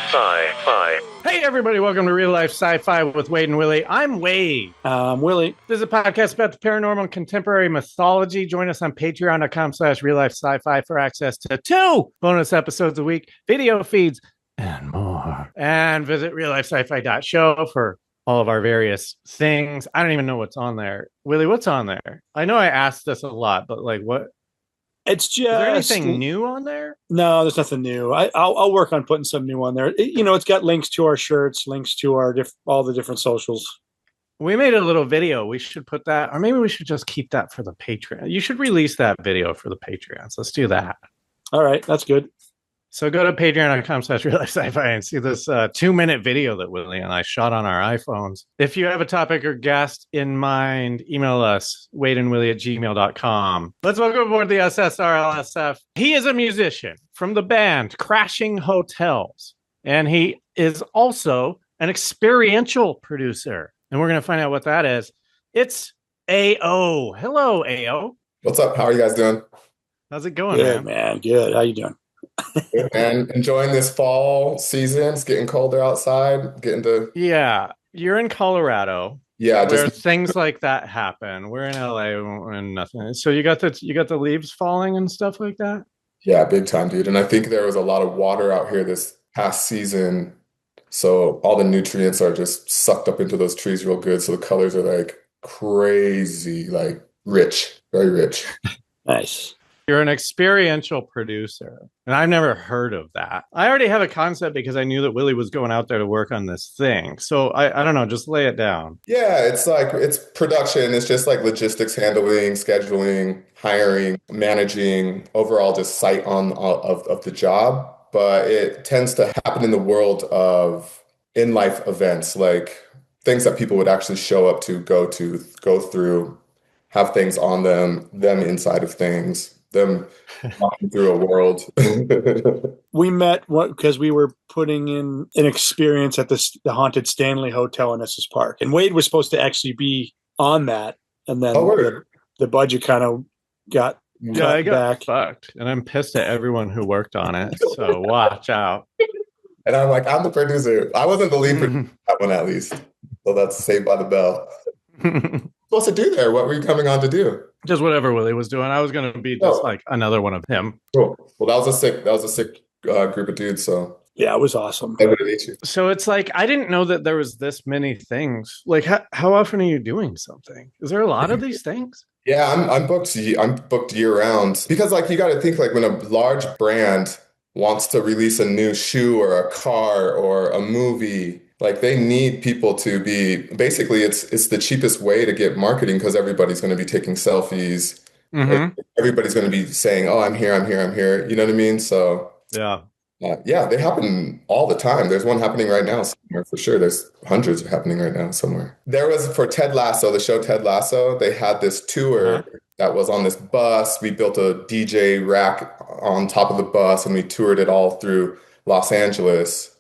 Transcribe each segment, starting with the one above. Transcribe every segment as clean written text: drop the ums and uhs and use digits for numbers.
Sci-Fi. Hey everybody, welcome to Real Life Sci-Fi with Wade and Willie. I'm Wade. Willie. This is a podcast about the paranormal and contemporary mythology. Join us on patreon.com/reallifesci-fi for access to 2 bonus episodes a week, video feeds, and more. And visit RealLifeSciFi.show for all of our various things. I don't even know what's on there. Willie, what's on there? I know I asked this a lot, but like what? It's just... Is there anything new on there? No, there's nothing new. I'll work on putting some new on there. It's got links to our shirts, links to our all the different socials. We made a little video. We should put that, or maybe we should just keep that for the Patreon. You should release that video for the Patreons. Let's do that. All right, that's good. So go to patreon.com/reallifesci-fi and see this 2-minute video that Willie and I shot on our iPhones. If you have a topic or guest in mind, email us, wadeandwilly@gmail.com. Let's welcome aboard the SSRLSF. He is a musician from the band Crashing Hotels, and he is also an experiential producer. And we're going to find out what that is. It's AO. Hello, AO. What's up? How are you guys doing? How's it going, Good, man? Good. How you doing? Good, man. Enjoying this fall season. It's getting colder outside. Yeah, you're in Colorado. Yeah, where things like that happen. We're in LA and nothing. So you got the leaves falling and stuff like that? Yeah, big time, dude. And I think there was a lot of water out here this past season. So all the nutrients are just sucked up into those trees real good. So the colors are like crazy, like rich, very rich. Nice. You're an experiential producer, and I've never heard of that. I already have a concept because I knew that Willie was going out there to work on this thing. So I don't know, just lay it down. Yeah, it's production. It's just like logistics handling, scheduling, hiring, managing, overall just sight of the job. But it tends to happen in the world of in-life events, like things that people would actually show up to, go through, have things on them inside of things. Them walking through a world. We met because we were putting in an experience at the haunted Stanley Hotel in Estes Park, and Wade was supposed to actually be on that, and then the budget kind of got back. Fucked, and I'm pissed at everyone who worked on it. So watch out. And I'm like, I'm the producer. I wasn't the lead producer that one, at least. So that's Saved by the Bell. Supposed to do there? What were you coming on to do? Just whatever Willie was doing. I was going to be just like another one of him. Cool. Well, that was a sick group of dudes. So yeah, it was awesome. So it's like I didn't know that there was this many things. Like how often are you doing something? Is there a lot of these things? Yeah, I'm booked year round because like you got to think like when a large brand wants to release a new shoe or a car or a movie. Like they need people to be basically it's the cheapest way to get marketing because everybody's going to be taking selfies. Mm-hmm. Everybody's going to be saying, "Oh, I'm here. You know what I mean? So yeah, they happen all the time. There's one happening right now somewhere for sure. There's hundreds happening right now somewhere. There was for Ted Lasso, the show Ted Lasso. They had this tour that was on this bus. We built a DJ rack on top of the bus and we toured it all through Los Angeles.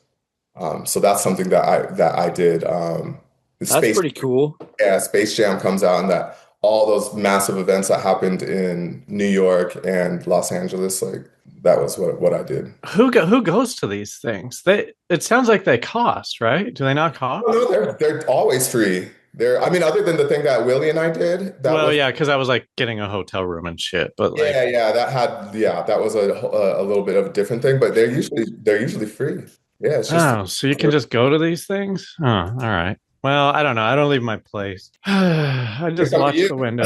So that's something that I did. That's pretty cool. Yeah, Space Jam comes out, and that all those massive events that happened in New York and Los Angeles, like that was what I did. Who goes to these things? It sounds like they cost, right? Do they not cost? Oh, no, they're always free. Other than the thing that Willie and I did. Because I was like getting a hotel room and shit. But like, that was a little bit of a different thing. But they're usually free. Yeah. It's just so you can just go to these things? Oh, all right. Well, I don't know. I don't leave my place. I just watch the window.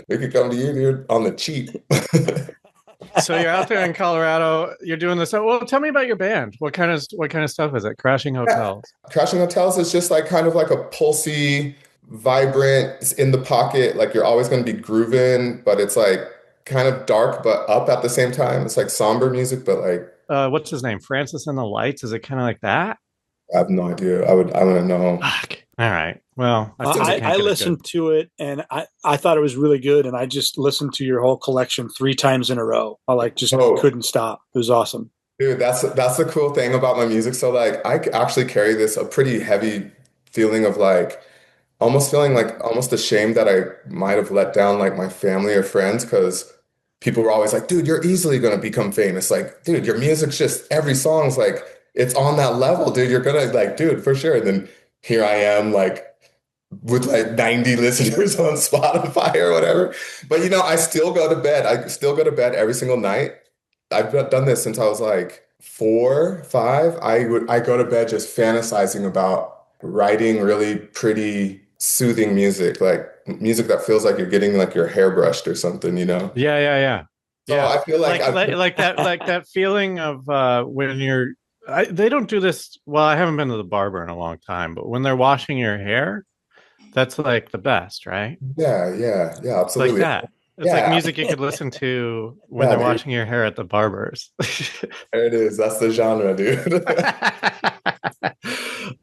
We could come to you, dude, on the cheap. So you're out there in Colorado. You're doing this. Well, tell me about your band. What kind of stuff is it? Crashing Hotels. Yeah. Crashing Hotels is just like kind of like a pulsy, vibrant, it's in the pocket. Like you're always going to be grooving, but it's like kind of dark but up at the same time. It's like somber music, but like. What's his name? Francis and the Lights. Is it kind of like that? I have no idea. I want to know. Fuck. All right. Well, I listened to it and I thought it was really good. And I just listened to your whole collection 3 times in a row. I couldn't stop. It was awesome. Dude, that's the cool thing about my music. So like I actually carry this a pretty heavy feeling of like almost feeling like almost ashamed that I might have let down like my family or friends because people were always like, dude, you're easily gonna become famous. Like, dude, your music's just every song's like it's on that level, dude. You're gonna like, dude, for sure. And then here I am, like with like 90 listeners on Spotify or whatever. But I still go to bed. I still go to bed every single night. I've done this since I was like 4, 5. I go to bed just fantasizing about writing really pretty soothing music, like music that feels like you're getting like your hair brushed or something, Yeah. So I feel like Like that feeling of when they don't do this. Well, I haven't been to the barber in a long time, but when they're washing your hair, that's like the best, right? yeah, It's like absolutely. that. It's like Yeah, music you could listen to when yeah, they're dude. washing your hair at the barbers. There it is. That's the genre, dude.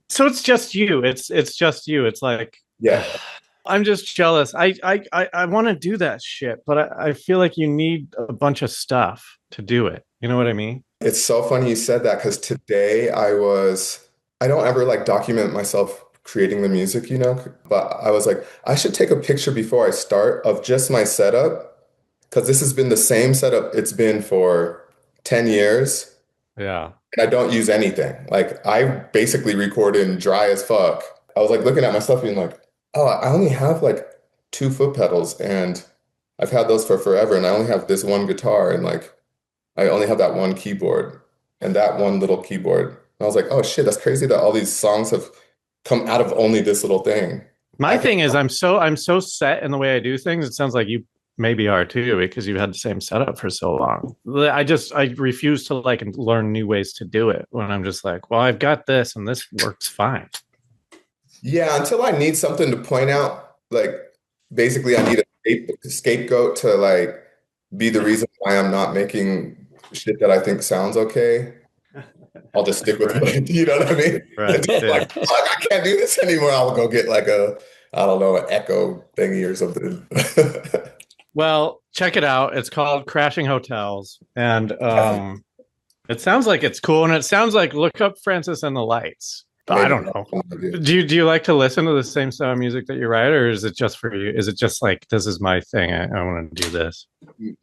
So it's just you. It's just you. It's like Yeah. I'm just jealous. I want to do that shit, but I feel like you need a bunch of stuff to do it. You know what I mean? It's so funny you said that because today I don't ever like document myself creating the music, but I was like, I should take a picture before I start of just my setup because this has been the same setup it's been for 10 years Yeah. and I don't use anything. Like I basically record in dry as fuck. I was like looking at my stuff being like, oh, I only have like 2 foot pedals and I've had those for forever and I only have this one guitar and like I only have that one keyboard and that one little keyboard. And I was like, oh shit, that's crazy that all these songs have come out of only this little thing. My I can, thing is I'm so set in the way I do things. It sounds like you maybe are too because you've had the same setup for so long. I refuse to like learn new ways to do it when I'm just like, well, I've got this and this works fine. yeah, until I need something to point out, like basically I need a scapegoat to like be the reason why I'm not making shit that I think sounds okay. I'll just stick with Right. it. You know what I mean? Right. Until I'm Yeah. like, fuck, I can't do this anymore. I'll go get like I don't know, an Echo thingy or something. Well, check it out. It's called Crashing Hotels, and it sounds like it's cool, and it sounds like look up Francis and the Lights. I Maybe don't that's know. what I'll do. Do you like to listen to the same style of music that you write, or is it just for you? Is it just like this is my thing? I want to do this.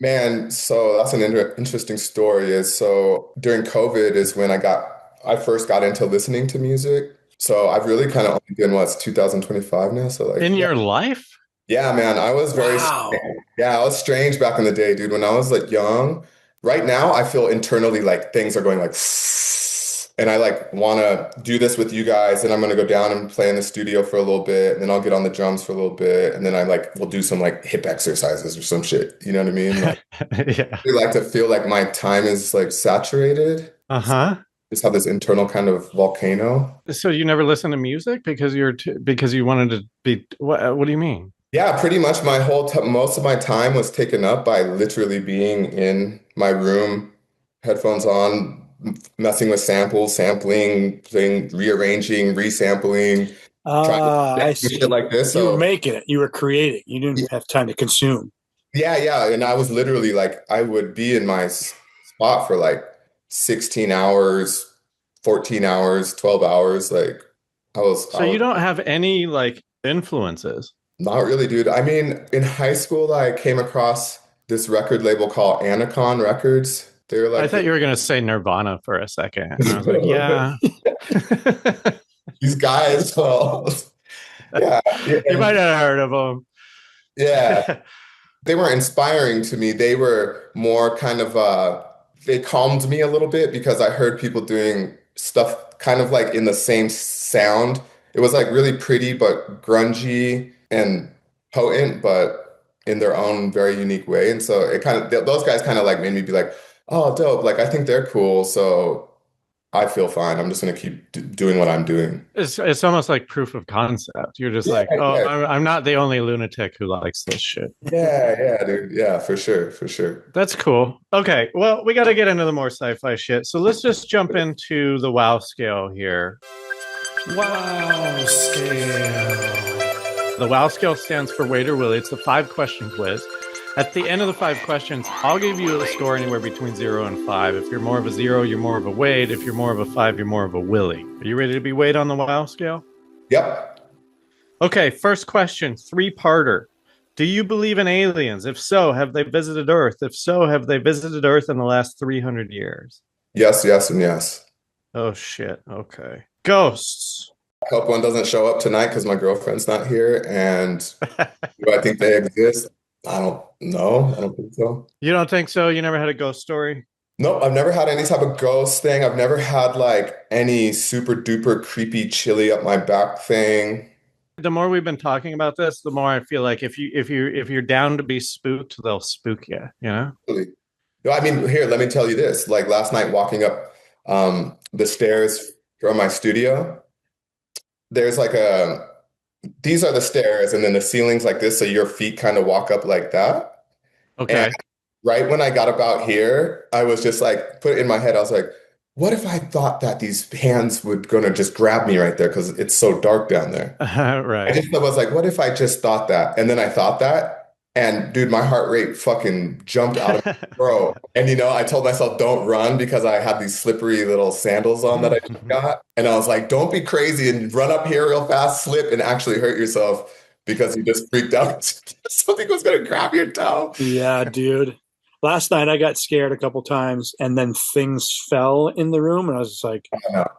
Man, so that's an interesting story. Is so during COVID is when I first got into listening to music. So I've really kind of only been what's 2025 now. So like In your life? yeah, man, I was very Wow. yeah, I was strange back in the day, dude. When I was like young, right now I feel internally like things are going like and I like want to do this with you guys and I'm going to go down and play in the studio for a little bit and then I'll get on the drums for a little bit and then I like we'll do some like hip exercises or some shit. You know what I mean? Like Yeah. I like to feel like my time is like saturated. Uh-huh. Just have this internal kind of volcano. So you never listen to music because because you wanted to be what do you mean? Yeah, pretty much my whole most of my time was taken up by literally being in my room, headphones on, messing with samples, sampling, playing, rearranging, resampling, trying to I do see. shit like this. You were So making it. You were creating. You didn't have time to consume. yeah. And I was literally like, I would be in my spot for like 16 hours, 14 hours, 12 hours. Like So I you was don't have any like influences. not really, dude. I mean, in high school, I came across this record label called Anacon Records. They were I like thought you were going to say Nirvana for a second. And I was like, yeah. these guys. Well, yeah, You might have heard of them. yeah. They were inspiring to me. They were more kind of they calmed me a little bit because I heard people doing stuff kind of like in the same sound. It was like really pretty but grungy and potent, but in their own very unique way. And so it kind of those guys kind of like made me be like, oh, dope. Like I think they're cool. So I feel fine. I'm just gonna keep doing what I'm doing. It's almost like proof of concept. You're just Yeah, like, oh, yeah, I'm not the only lunatic who likes this shit. yeah, dude. Yeah, for sure, for sure. That's cool. Okay, well, we got to get into the more sci-fi shit. So let's just jump into the WoW scale here. WoW scale. The WoW scale stands for Wade or Willie. It's a 5-question quiz. At the end of the 5 questions, I'll give you a score anywhere between 0 and 5. If you're more of a 0, you're more of a Wade. If you're more of a 5, you're more of a Willy. Are you ready to be Wade on the WoW scale? Yep. Okay, first question, 3-parter. Do you believe in aliens? If so, have they visited Earth? If so, have they visited Earth in the last 300 years? Yes, yes, and yes. Oh, shit. Okay. Ghosts. I hope one doesn't show up tonight because my girlfriend's not here. And do I think they exist? I don't know. I don't think so. You don't think so? You never had a ghost story? Nope, I've never had any type of ghost thing. I've never had like any super duper creepy chilly up my back thing. The more we've been talking about this, the more I feel like if you're down to be spooked, they'll spook you, you know? Really. No, I mean, here, let me tell you this. Like last night walking up the stairs from my studio, there's like these are the stairs and then the ceiling's like this, so your feet kind of walk up like that. Okay. And right when I got about here, I was just like, put it in my head, I was like, what if I thought that these hands would gonna just grab me right there because it's so dark down there? Right. I was like, what if I just thought that? And then I thought that, and dude, my heart rate fucking jumped out of my throat. And I told myself, don't run because I had these slippery little sandals on that I just got. And I was like, don't be crazy and run up here real fast, slip, and actually hurt yourself because you just freaked out. Something was gonna grab your toe. Yeah, dude. Last night I got scared a couple times and then things fell in the room and I was just like,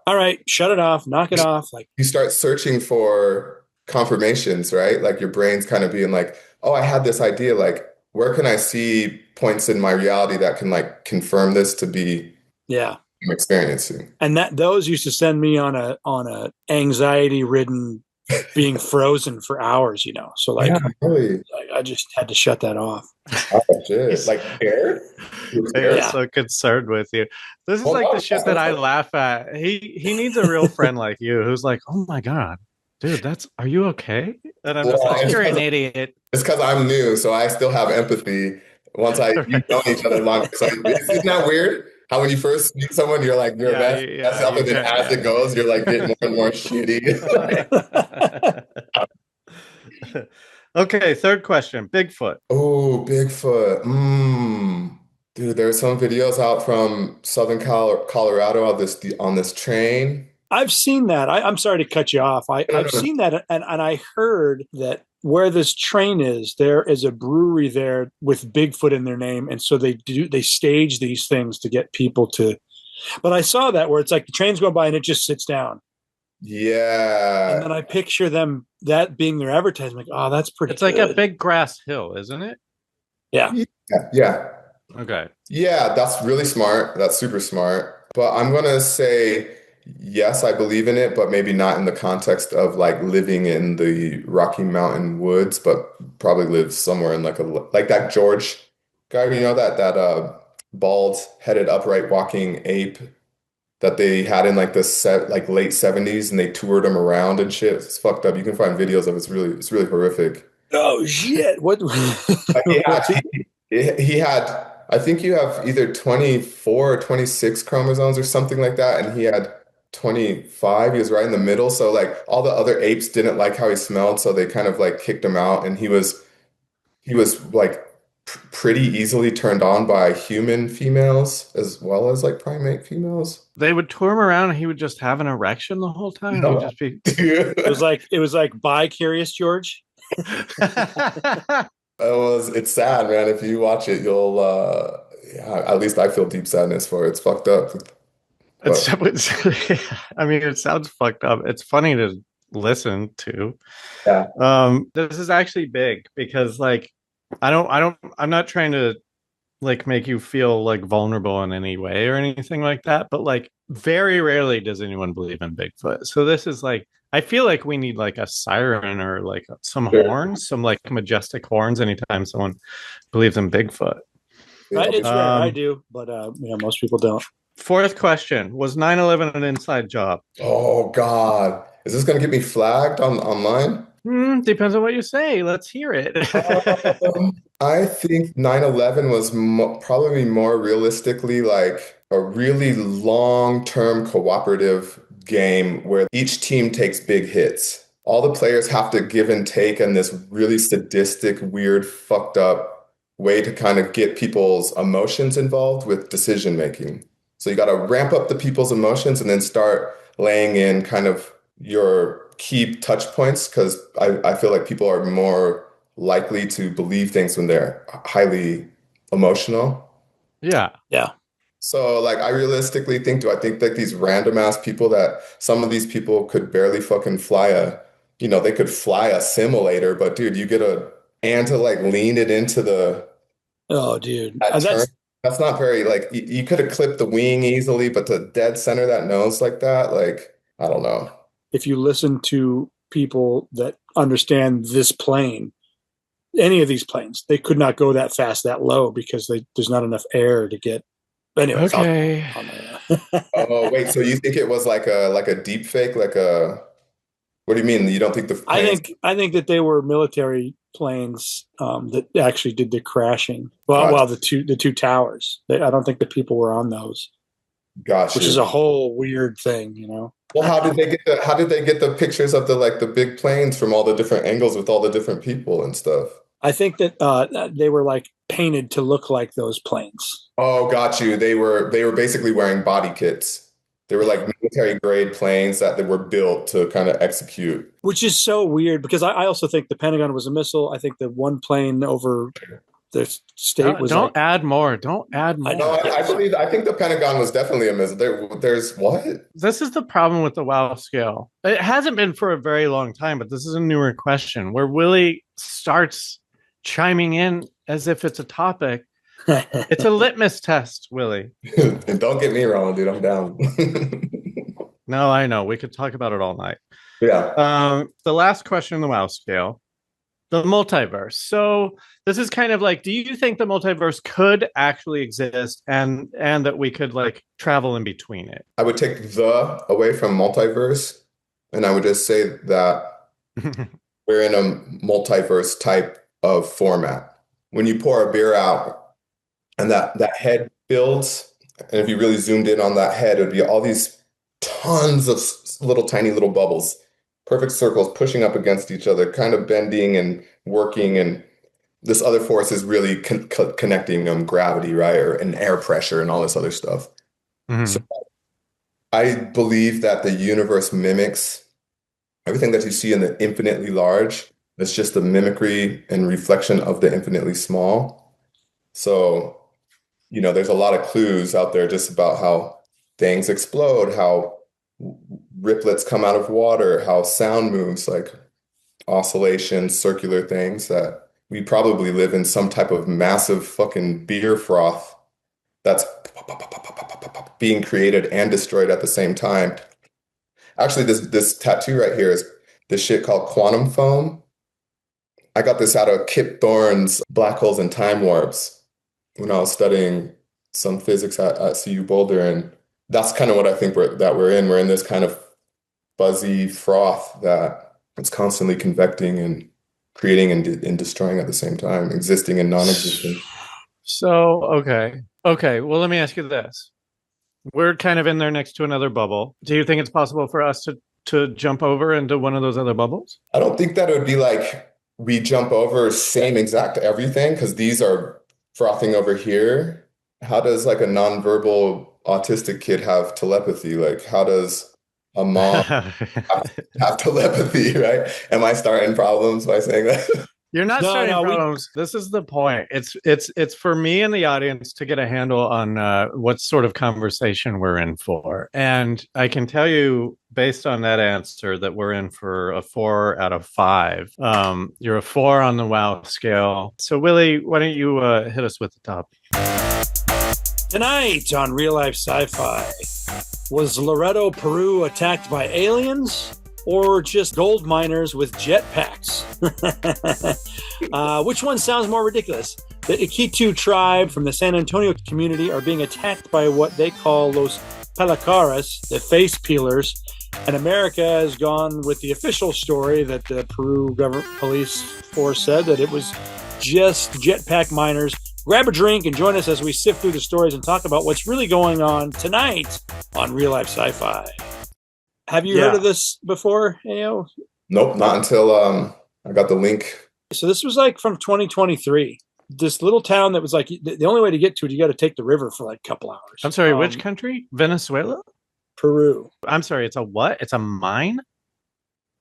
all right, shut it off, knock it off. Like you start searching for confirmations, right? Like your brain's kind of being like, oh, I had this idea. Like, where can I see points in my reality that can like confirm this to be I'm experiencing? And those used to send me on a anxiety ridden being frozen for hours, So like, really? I just had to shut that off. Oh shit! Like scared? They're so concerned with you. This is like the shit that I laugh at. He needs a real friend like you who's like, oh my god, dude, are you okay? And I'm just like, you're an idiot. It's because I'm new, so I still have empathy. Once you've known each other longer, so isn't that weird? How when you first meet someone, you're like best self, and then as it goes, you're like getting more and more shitty. Okay, third question. Bigfoot. Oh, Bigfoot. Dude, there's some videos out from Southern Colorado on this train. I've seen that. I'm sorry to cut you off. I've seen that, and I heard that where this train is, there is a brewery there with Bigfoot in their name, and so they stage these things to get people to. But I saw that where it's like the train's going by and it just sits down. Yeah. And then I picture that being their advertisement. Oh, that's pretty. It's like a big grass hill, isn't it? Yeah. Yeah. Okay. Yeah, that's really smart. That's super smart. But I'm gonna say yes, I believe in it, but maybe not in the context of like living in the Rocky Mountain woods, but probably live somewhere in like that George guy, that bald-headed upright walking ape that they had in like the late 70s and they toured him around and shit. It's fucked up. You can find videos of it. It's really horrific. Oh shit. What he had I think you have either 24 or 26 chromosomes or something like that, and he had 25. He was right in the middle. So like all the other apes didn't like how he smelled, so they kind of like kicked him out, and he was like pretty easily turned on by human females as well as like primate females. They would tour him around and he would just have an erection the whole time. No. Just be... It was like bye Curious George. It's sad, man. If you watch it, you'll at least I feel deep sadness for it. It's fucked up. I mean, it sounds fucked up. It's funny to listen to. Yeah. This is actually big because like I'm not trying to like make you feel like vulnerable in any way or anything like that, but like very rarely does anyone believe in Bigfoot. So this is like, I feel like we need like a siren or like some horns, some like majestic horns anytime someone believes in Bigfoot. It's rare. I do, but most people don't. Fourth question, was 9/11 an inside job? Oh God. Is this going to get me flagged online? Depends on what you say. Let's hear it. I think 9/11 was probably more realistically like a really long-term cooperative game where each team takes big hits. All the players have to give and take in this really sadistic, weird, fucked up way to kind of get people's emotions involved with decision making. So you got to ramp up the people's emotions and then start laying in kind of your key touch points, because I feel like people are more likely to believe things when they're highly emotional. Yeah. Yeah. So like I realistically think, do I think like these random ass people that some of these people could barely fucking they could fly a simulator, but dude, you get and to like lean it into Oh, dude. that turn. That's not very like you could have clipped the wing easily, but to dead center that nose like that, like I don't know. If you listen to people that understand this plane, any of these planes, they could not go that fast, that low, because there's not enough air to get. Anyways, okay. Oh wait, so you think it was like a deep fake, like a? What do you mean? You don't think the planes? I think that they were military planes that actually did the crashing. Well, the two towers. I don't think the people were on those. Gotcha. Which is a whole weird thing, you know. Well, how did they get the pictures of the big planes from all the different angles with all the different people and stuff? I think that they were like painted to look like those planes. Oh, got you. They were basically wearing body kits. They were like military grade planes that they were built to kind of execute. Which is so weird because I also think the Pentagon was a missile. I think the one plane over the state was. Don't add more. Don't add more. No, I think the Pentagon was definitely a missile. There's what? This is the problem with the WoW scale. It hasn't been for a very long time, but this is a newer question where Willie starts chiming in as if it's a topic. It's a litmus test, Willie. And don't get me wrong, dude. I'm down. No, I know. We could talk about it all night. Yeah. The last question on the WoW scale, the multiverse. So this is kind of like, do you think the multiverse could actually exist and that we could like travel in between it? I would take the away from multiverse, and I would just say that we're in a multiverse type of format. When you pour a beer out and that head builds, and if you really zoomed in on that head, it would be all these tons of tiny little bubbles, perfect circles pushing up against each other, kind of bending and working, and this other force is really connecting gravity, right, and air pressure and all this other stuff. Mm-hmm. So I believe that the universe mimics everything that you see in the infinitely large. It's just the mimicry and reflection of the infinitely small. So, there's a lot of clues out there just about how things explode, how riplets come out of water, how sound moves, like oscillations, circular things, that we probably live in some type of massive fucking beer froth that's being created and destroyed at the same time. Actually, this tattoo right here is this shit called quantum foam. I got this out of Kip Thorne's Black Holes and Time Warps when I was studying some physics at CU Boulder, and that's kind of what I think we're in. We're in this kind of fuzzy froth that it's constantly convecting and creating and destroying at the same time, existing and non-existent. So, okay. Well, let me ask you this. We're kind of in there next to another bubble. Do you think it's possible for us to jump over into one of those other bubbles? I don't think that it would be like we jump over same exact everything, because these are frothing over here. How does like a nonverbal autistic kid have telepathy? Like, how does a mom have telepathy, right? Am I starting problems by saying that? You're not starting problems. This is the point. It's for me and the audience to get a handle on what sort of conversation we're in for. And I can tell you, based on that answer, that we're in for a 4 out of 5. You're a 4 on the WoW scale. So, Willie, why don't you hit us with the top? Tonight on Real Life Sci-Fi, was Loreto, Peru attacked by aliens or just gold miners with jetpacks? Which one sounds more ridiculous? The Iquitu tribe from the San Antonio community are being attacked by what they call Los Pelacaras, the face peelers, and America has gone with the official story that the Peru government police force said that it was just jetpack miners. Grab a drink and join us as we sift through the stories and talk about what's really going on tonight on Real Life Sci-Fi. Have you heard of this before, Nope, not until I got the link. So this was like from 2023. this little town that was like the only way to get to it, you got to take the river for like a couple hours. I'm sorry, which country? Venezuela? Peru. I'm sorry, it's a what? It's a mine?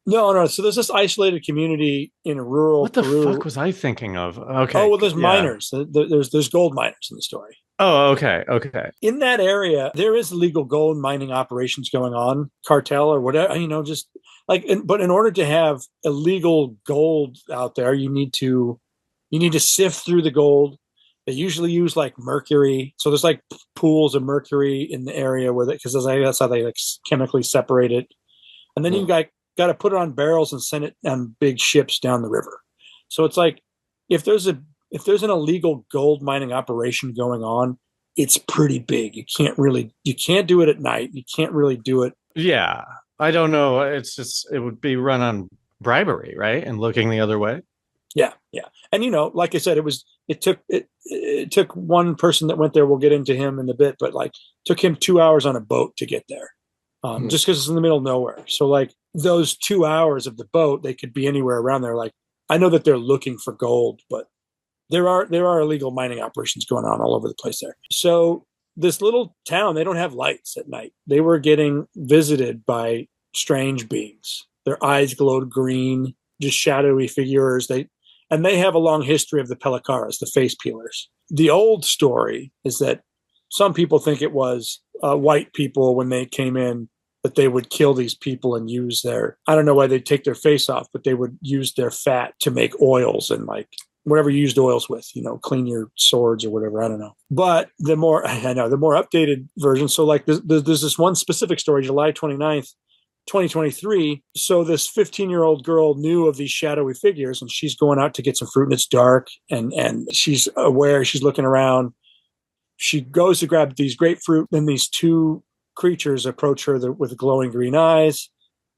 No. So there's this isolated community in rural What the Peru. fuck was I thinking of? Okay. Oh, well, there's miners. There's gold miners in the story. Oh, okay. Okay. In that area, there is illegal gold mining operations going on, cartel or whatever, just like, but in order to have illegal gold out there, you need to sift through the gold. They usually use like mercury. So there's like pools of mercury in the area because that's how they like chemically separate it. And then you got to put it on barrels and send it on big ships down the river. So it's like, if there's an illegal gold mining operation going on, it's pretty big. You can't do it at night. You can't really do it. Yeah. I don't know. It's just, it would be run on bribery, right? And looking the other way. Yeah. Yeah. And, like I said, it took one person that went there. We'll get into him in a bit, but like took him 2 hours on a boat to get there. Just because it's in the middle of nowhere. So like those 2 hours of the boat, they could be anywhere around there. Like, I know that they're looking for gold, but there are illegal mining operations going on all over the place there. So this little town, they don't have lights at night. They were getting visited by strange beings. Their eyes glowed green, just shadowy figures. They have a long history of the Pelicaras, the face peelers. The old story is that some people think it was white people when they came in, that they would kill these people and use I don't know why they'd take their face off, but they would use their fat to make oils and like whatever you used oils with, clean your swords or whatever. I don't know. But the more updated version. So like there's this one specific story, July 29th, 2023. So this 15-year-old girl knew of these shadowy figures, and she's going out to get some fruit, and it's dark, and she's aware, she's looking around. She goes to grab these grapefruit, and these two creatures approach her with glowing green eyes,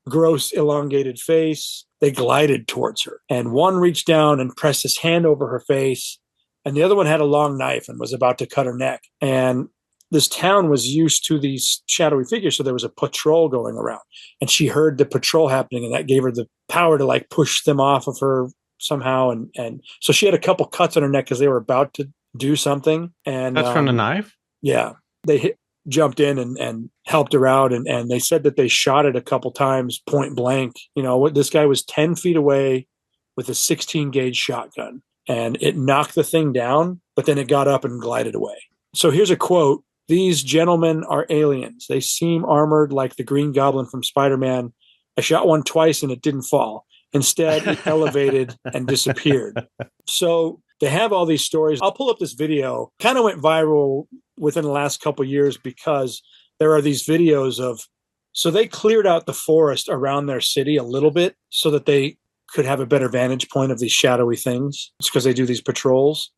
gross elongated face. They glided towards her, and one reached down and pressed his hand over her face, and the other one had a long knife and was about to cut her neck. And this town was used to these shadowy figures, so there was a patrol going around, and she heard the patrol happening, and that gave her the power to like push them off of her somehow. And so she had a couple cuts on her neck because they were about to do something. And that's from the knife? Yeah. They jumped in and helped her out. And they said that they shot it a couple times point blank. This guy was 10 feet away with a 16 gauge shotgun, and it knocked the thing down, but then it got up and glided away. So here's a quote. "These gentlemen are aliens. They seem armored like the Green Goblin from Spider-Man. I shot one twice and it didn't fall. Instead, it elevated and disappeared." So they have all these stories. I'll pull up this video. Kind of went viral within the last couple of years because there are these videos so they cleared out the forest around their city a little bit so that they could have a better vantage point of these shadowy things. It's because they do these patrols.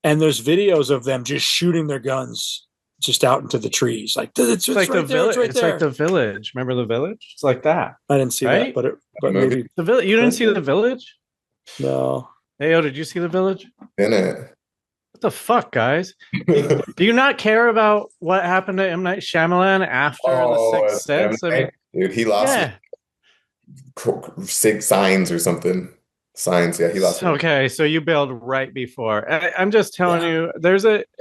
And there's videos of them just shooting their guns just out into the trees. Like, it's like right the village. It's there. like the village. Remember the village? It's like that. I didn't see that, but maybe the village. You didn't see the village? No. Hey, did you see the village? In it. What the fuck, guys? Do you not care about what happened to M. Night Shyamalan after The Sixth Sense? Dude, he lost signs or something. Signs, yeah, he lost. Okay, so you bailed right before. I'm just telling you,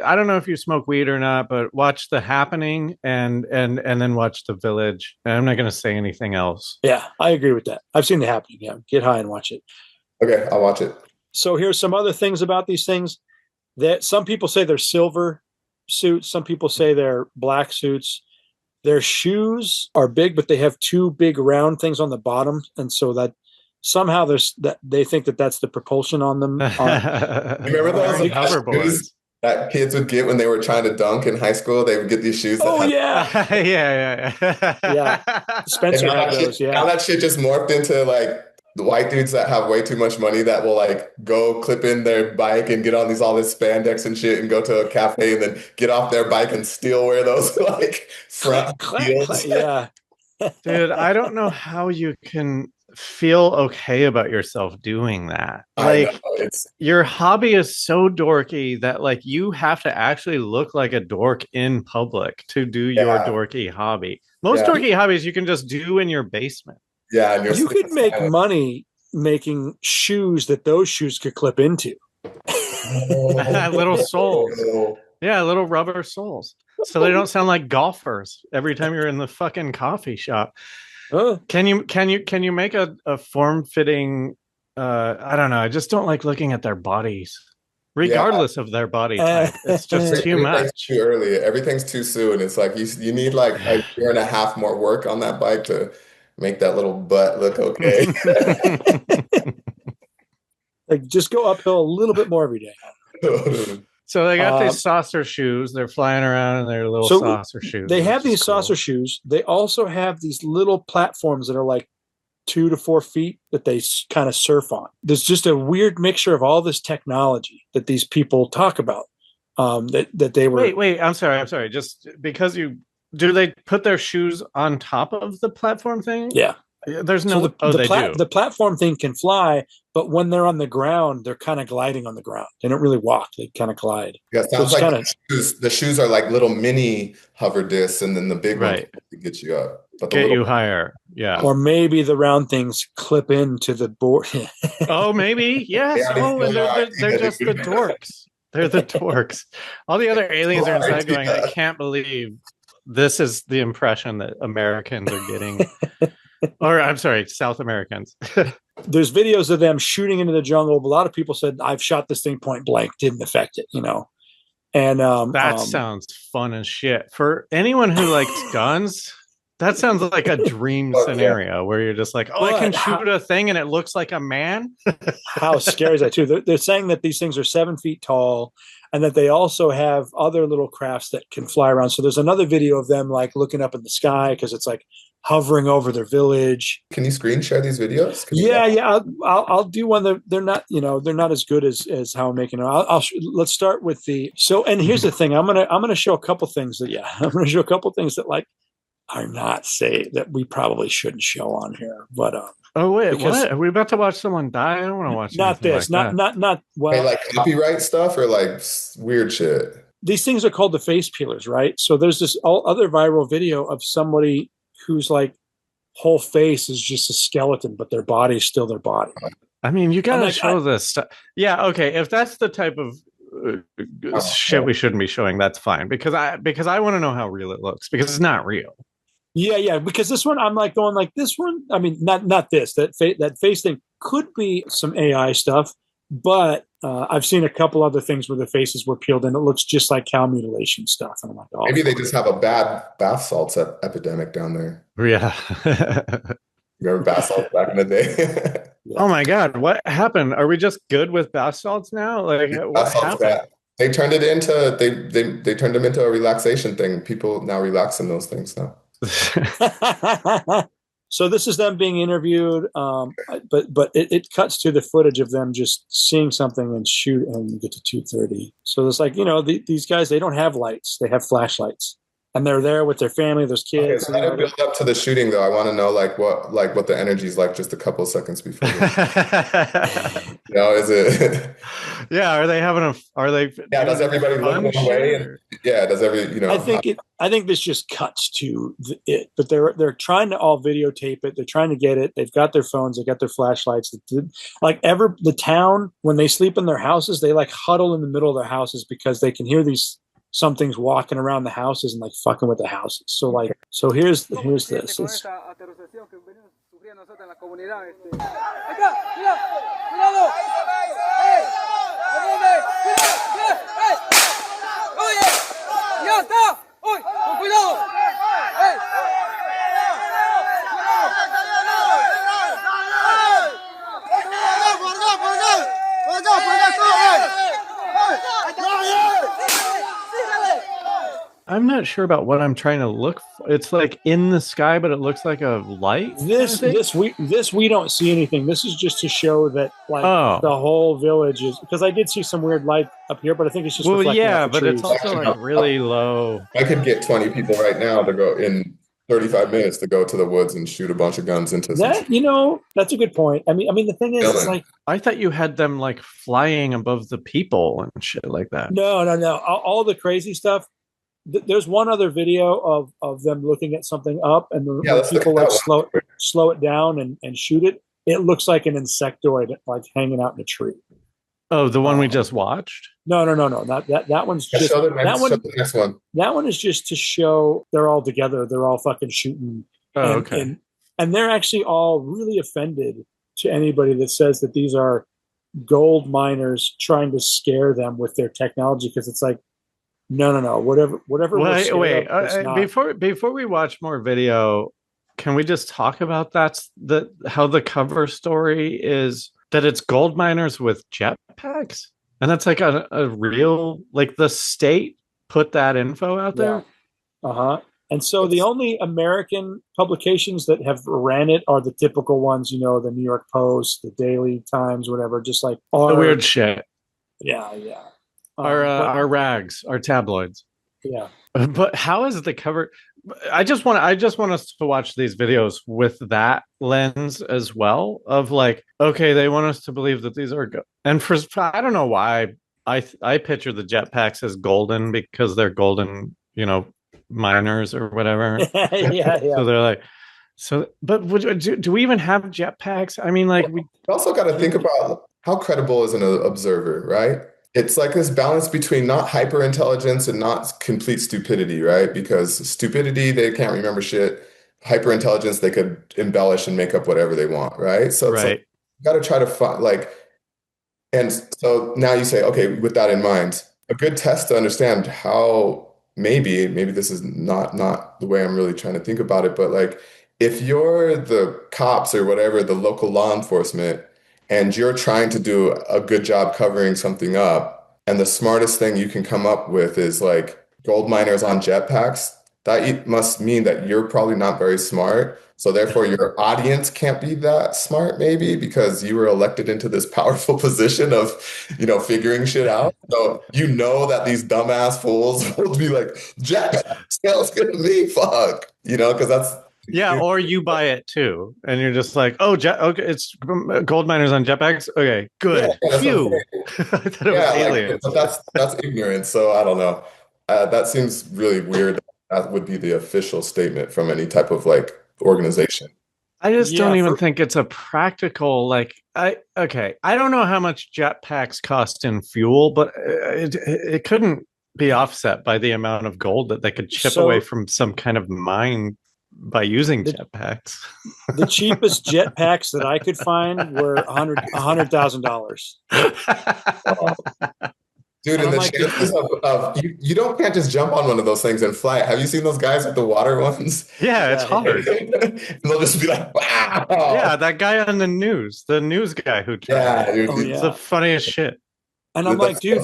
I don't know if you smoke weed or not, but watch The Happening and then watch The Village. And I'm not going to say anything else. Yeah, I agree with that. I've seen The Happening. Yeah, get high and watch it. Okay, I'll watch it. So here's some other things about these things. That some people say they're silver suits. Some people say they're black suits. Their shoes are big, but they have two big round things on the bottom. And so that somehow they think that's the propulsion on them. Remember those hoverboards that kids would get when they were trying to dunk in high school? They would get these shoes. Yeah. Spencer had those. Yeah. Now that shit just morphed into like the white dudes that have way too much money that will like go clip in their bike and get on all this spandex and shit and go to a cafe and then get off their bike and still wear those like front heels. Yeah. Dude, I don't know how you can feel okay about yourself doing that. Like, your hobby is so dorky that like you have to actually look like a dork in public to do your dorky hobby. Most dorky hobbies you can just do in your basement. Yeah, you could make money making shoes that those shoes could clip into. Little soles. Yeah, little rubber soles. So they don't sound like golfers every time you're in the fucking coffee shop. Can you make a form-fitting I don't know, I just don't like looking at their bodies. Regardless of their body type. It's just too much. Too early. Everything's too soon. It's like you need like a year and a half more work on that bike to make that little butt look okay. Like just go uphill a little bit more every day. So they got these saucer shoes. They're flying around in their little saucer shoes. They have these saucer shoes. They also have these little platforms that are like 2 to 4 feet that they kind of surf on. There's just a weird mixture of all this technology that these people talk about. That they were. Wait. I'm sorry. Just because do they put their shoes on top of the platform thing? Yeah. There's no. So the platform thing can fly, but when they're on the ground, they're kind of gliding on the ground. They don't really walk; they kind of glide. Yeah, it sounds like the shoes are like little mini hover discs, and then the big ones get you up, but get you higher. Yeah, or maybe the round things clip into the board. Oh, maybe yes. And they're just the dorks. They're the dorks. All the other aliens are inside going, I can't believe this is the impression that Americans are getting. Or I'm sorry, South Americans. There's videos of them shooting into the jungle. But a lot of people said, I've shot this thing point blank, didn't affect it, And that sounds fun as shit. For anyone who likes guns, that sounds like a dream scenario where you're just like, I can shoot a thing and it looks like a man. How scary is that too? They're saying that these things are 7 feet tall and that they also have other little crafts that can fly around. So there's another video of them like looking up in the sky because it's like hovering over their village. Can you screen share these videos? Yeah. I'll do one. They're not, they're not as good as how I'm making them. Let's start with and here's the thing. I'm gonna show a couple things that like are not safe that we probably shouldn't show on here. But what? Are we about to watch someone die? I don't want to watch. Not this. Like not well. Like copyright stuff or like weird shit. These things are called the face peelers, right? So there's this other viral video of somebody whose like whole face is just a skeleton, but their body's still their body. I mean, you gotta show this stuff. Yeah, okay. If that's the type of shit we shouldn't be showing, that's fine. Because I want to know how real it looks because it's not real. Yeah. Because this one, I'm like going like this one. I mean, not this. That face thing could be some AI stuff, but I've seen a couple other things where the faces were peeled and it looks just like cow mutilation stuff. And I'm like, maybe they just have a bad bath salts epidemic down there. Yeah. Remember bath salts back in the day? Oh my God, what happened? Are we just good with bath salts now? Like, what happened? They turned it into they turned them into a relaxation thing. People now relax in those things now. So this is them being interviewed, but it cuts to the footage of them just seeing something and shoot, and you get to 2:30. So it's like these guys, they don't have lights; they have flashlights, and they're there with their family, those kids. Okay, so build up to the shooting, though. I want to know what the energy is like just a couple of seconds before. Is it? Yeah. Are they having Are they? Yeah. Does everybody look one way? I think this just cuts to it, but they're trying to all videotape it. They're trying to get it. They've got their phones. They got their flashlights. The town, when they sleep in their houses, they like huddle in the middle of their houses because they can hear something's walking around the houses and like fucking with the houses. So here's this. I'm not sure about what I'm trying to look for. It's like in the sky, but it looks like a light. This we don't see anything. This is just to show that the whole village is, because I did see some weird light up here, but I think it's just reflecting off the trees. It's also like really low. I could get 20 people right now to go in 35 minutes to go to the woods and shoot a bunch of guns into that. That's a good point. I mean, the thing is, it's like I thought you had them like flying above the people and shit like that. No. All the crazy stuff. There's one other video of them looking at something up, and when people like slow it down and shoot it. It looks like an insectoid like hanging out in a tree. Oh, the one we just watched? No. Not that. That one's just Show the next, that one. show the next one. That one is just to show they're all together. They're all fucking shooting, Oh, okay. And they're actually all really offended to anybody that says that these are gold miners trying to scare them with their technology, because it's like, no. Whatever. Wait. Before we watch more video, can we just talk about how the cover story is that it's gold miners with jetpacks, and that's like a real, like, the state put that info out there. And so the only American publications that have ran it are the typical ones, the New York Post, the Daily Times, whatever, just like the weird shit. Yeah. Our rags, our tabloids. Yeah. But how is the cover? I just want us to watch these videos with that lens as well, of like, okay, they want us to believe that these are and for I don't know why I picture the jetpacks as golden, because they're golden, miners or whatever. yeah. So they're like, but do we even have jetpacks? I mean, like, we also got to think about how credible is an observer, right? It's like this balance between not hyper intelligence and not complete stupidity, right? Because stupidity, they can't remember shit. Hyper intelligence, they could embellish and make up whatever they want, right? So it's like, you got to try to find, like, and so now you say, okay, with that in mind, a good test to understand how maybe this is not the way I'm really trying to think about it, but like, if you're the cops or whatever, the local law enforcement, and you're trying to do a good job covering something up, and the smartest thing you can come up with is like gold miners on jetpacks, that must mean that you're probably not very smart. So therefore your audience can't be that smart, maybe, because you were elected into this powerful position of, figuring shit out. So that these dumbass fools will be like, jetpacks, sounds good to me, fuck. Because that's... Yeah, or you buy it too, and you're just like, oh, okay, it's gold miners on jetpacks. Okay, good. Yeah, phew. I thought it was aliens. But that's ignorance. So I don't know. That seems really weird. That would be the official statement from any type of like organization. I just don't even think it's a practical, like, I don't know how much jetpacks cost in fuel, but it couldn't be offset by the amount of gold that they could chip away from some kind of mine by using jetpacks. The cheapest jetpacks that I could find were $100,000. Dude, and the chances of you can't just jump on one of those things and fly it. Have you seen those guys with the water ones? Yeah, it's hard. And they'll just be like, wow. Yeah, that guy on the news guy who tried. Yeah, dude, it's the funniest shit. And I'm like, dude,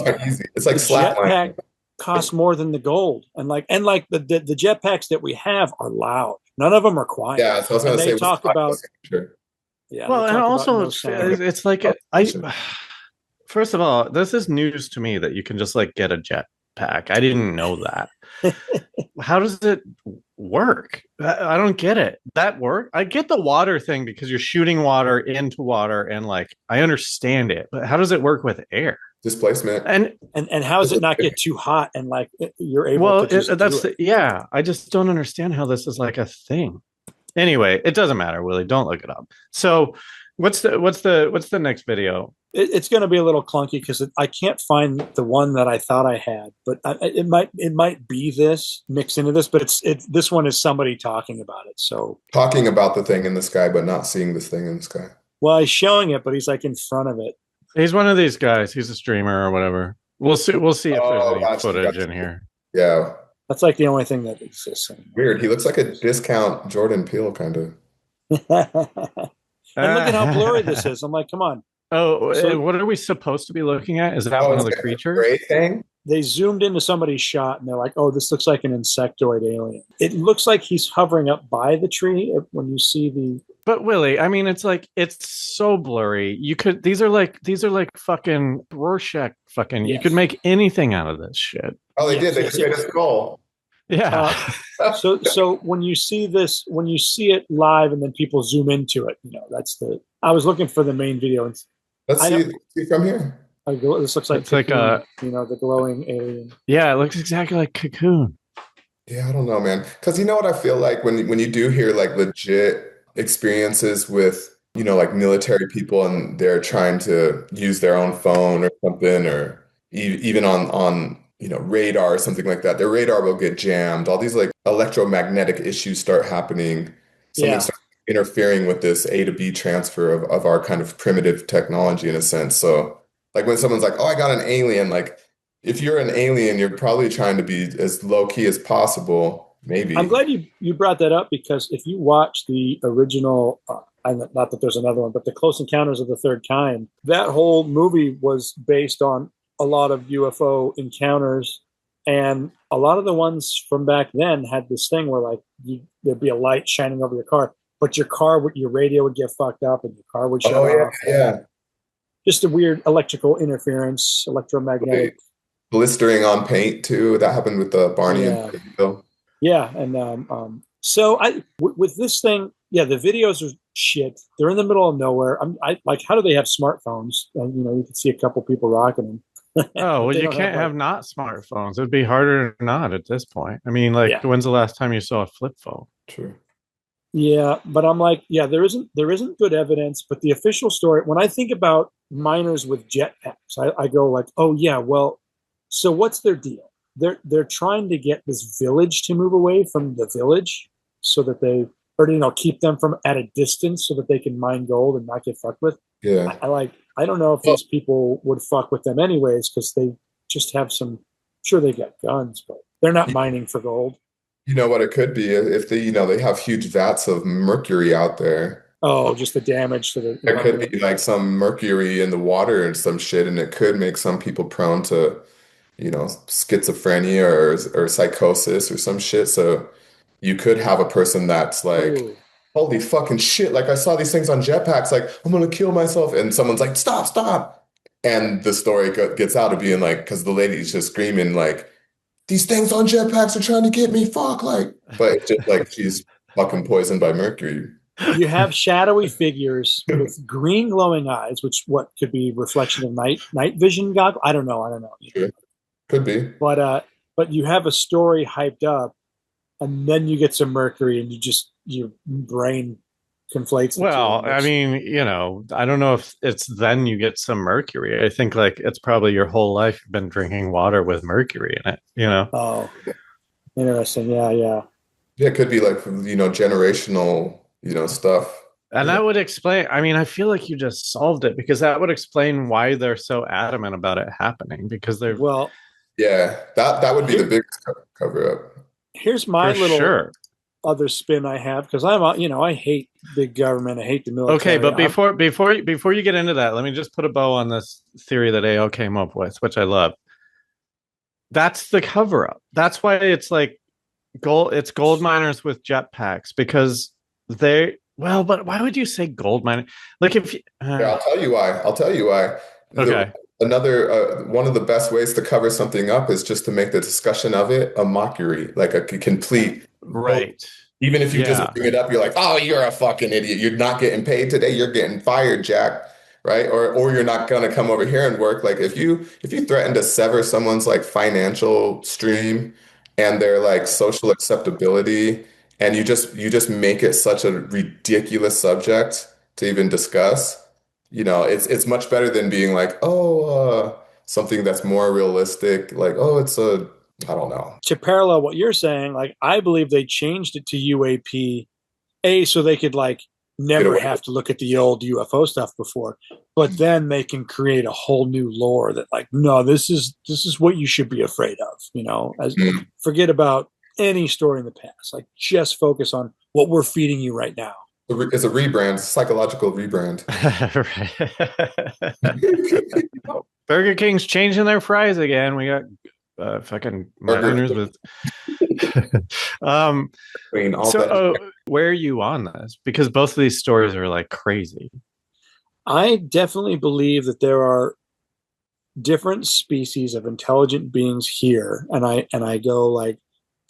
it's like jetpack costs more than the gold, and the jetpacks that we have are loud. None of them are quiet. Yeah, so I was going to say, talk about. Yeah, well, and also it's like first of all, this is news to me that you can just like get a jetpack. I didn't know that. How does it work? I don't get it. That work? I get the water thing because you're shooting water into water, and like I understand it, but how does it work with air? Displacement. And how does it not get too hot and like you're able to just I just don't understand how this is like a thing. Anyway, it doesn't matter, Willie. Don't look it up. So what's the next video? It's going to be a little clunky because I can't find the one that I thought I had, but it might be this mixed into this, but this one is somebody talking about it. So talking about the thing in the sky, but not seeing this thing in the sky. Well, he's showing it, but he's like in front of it. He's one of these guys. He's a streamer or whatever. We'll see if there's any footage in here. Yeah. That's like the only thing that exists. Weird. He looks like a discount Jordan Peele kind of. And look at how blurry this is. I'm like, come on. Oh, so, what are we supposed to be looking at? Is that one of the creatures? Gray thing? They zoomed into somebody's shot and they're like, oh, this looks like an insectoid alien. It looks like he's hovering up by the tree when you see the... But Willie, I mean, it's so blurry. These are like fucking Rorschach fucking, yes. You could make anything out of this shit. Oh, they did. They created a skull. Yeah. So when you see this, when you see it live and then people zoom into it, I was looking for the main video. Let's see from here. This looks like it's Cocoon, like the glowing alien. Yeah, it looks exactly like Cocoon. Yeah, I don't know, man. Because you know what I feel like when you do hear like legit experiences with like military people and they're trying to use their own phone or something, or even on radar or something like that. Their radar will get jammed. All these like electromagnetic issues start happening. Something Yeah. starts interfering with this A to B transfer of our kind of primitive technology in a sense. So like when someone's like, "Oh, I got an alien," like if you're an alien, you're probably trying to be as low key as possible, I'm maybe. glad you brought that up, because if you watch the original, not that there's another one, but the Close Encounters of the Third Kind, that whole movie was based on a lot of UFO encounters, and a lot of the ones from back then had this thing where like there'd be a light shining over your car, but your radio would get fucked up and your car would shut Oh yeah, off. yeah. Just a weird electrical interference, electromagnetic. Blistering on paint too. That happened with the Barney and Yeah. Bill. Yeah, and so with this thing, yeah, the videos are shit. They're in the middle of nowhere. I like, how do they have smartphones? And you can see a couple people rocking them. Oh, But well, they you don't have can't like, have not smartphones. It'd be harder not at this point. I mean, like, yeah, when's the last time you saw a flip phone? True. yeah. But I'm like, yeah, there isn't good evidence. But the official story, when I think about miners with jetpacks, I go like, oh yeah, well, so what's their deal? They're trying to get this village to move away from the village, so that they, or keep them from at a distance so that they can mine gold and not get fucked with. Yeah. I don't know if Well, these people would fuck with them anyways, because they just have some. Sure, they got guns, but they're not you mining for gold. you know what it could be if they have huge vats of mercury out there. Oh, just the damage to the There could environment. be like some mercury in the water and some shit, and it could make some people prone to, schizophrenia or psychosis or some shit. So you could have a person that's like, Oh, holy fucking shit, like I saw these things on jetpacks, like I'm gonna kill myself. And someone's like, stop, stop. And the story gets out of being like, because the lady's just screaming, like, these things on jetpacks are trying to get me, fuck, like, but it's just like she's fucking poisoned by mercury. you have shadowy figures with green glowing eyes, which what could be reflection of night vision goggle. I don't know. Sure. Could be. But you have a story hyped up, and then you get some mercury, and your brain conflates the two. Well, I mean, I don't know if it's then you get some mercury. I think like it's probably your whole life you've been drinking water with mercury in it. Oh, interesting. Yeah, yeah. Yeah, it could be like, generational, stuff. And that would explain, I mean, I feel like you just solved it because that would explain why they're so adamant about it happening because they're Well, Yeah, that would be the biggest cover up. here's my for little sure. other spin I have, because I hate big government. I hate the military. Okay, but before you get into that, let me just put a bow on this theory that AO came up with, which I love. That's the cover up. That's why it's like it's gold miners with jetpacks because but why would you say gold miner? Like if Yeah, I'll tell you why. okay. Another one of the best ways to cover something up is just to make the discussion of it a mockery, like a complete. Right. Even if you just Yeah. bring it up, you're like, "Oh, you're a fucking idiot. You're not getting paid today. You're getting fired, Jack." Right? Or you're not gonna come over here and work. Like if you threaten to sever someone's like financial stream and their like social acceptability, and you just make it such a ridiculous subject to even discuss, it's much better than being like, something that's more realistic, like, oh, I don't know. To parallel what you're saying, like I believe they changed it to UAP, so they could like Get never away have with to look at the old UFO stuff before, but then they can create a whole new lore that like, no, this is what you should be afraid of. As it. forget about any story in the past, like just focus on what we're feeding you right now. It's a rebrand, psychological rebrand. Burger King's changing their fries again. We got fucking miners with where are you on this? Because both of these stories are like crazy. I definitely believe that there are different species of intelligent beings here, and I go like,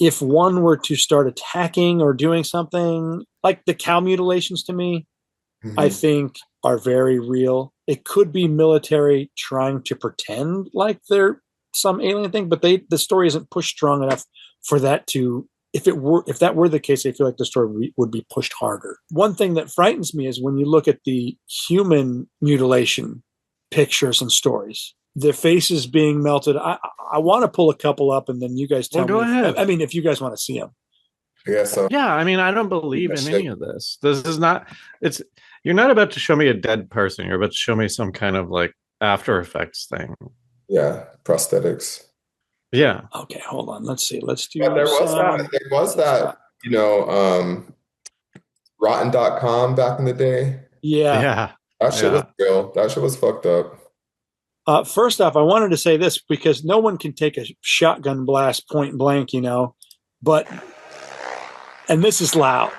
if one were to start attacking or doing something, like the cow mutilations to me, I think are very real. It could be military trying to pretend like they're some alien thing, but the story isn't pushed strong enough for that to if that were the case, I feel like the story would be pushed harder. One thing that frightens me is when you look at the human mutilation pictures and stories, their faces being melted. I want to pull a couple up, and then you guys tell me. Go ahead. I mean, if you guys want to see them. Yeah. So yeah, I mean, I don't believe in any of this. This is not. You're not about to show me a dead person. You're about to show me some kind of like After Effects thing. yeah, prosthetics. Yeah. Okay, hold on. Let's see. Let's do. But there was that. Rotten.com back in the day. Yeah. That shit was real. That shit was fucked up. First off, I wanted to say this because no one can take a shotgun blast point blank, but, and this is loud,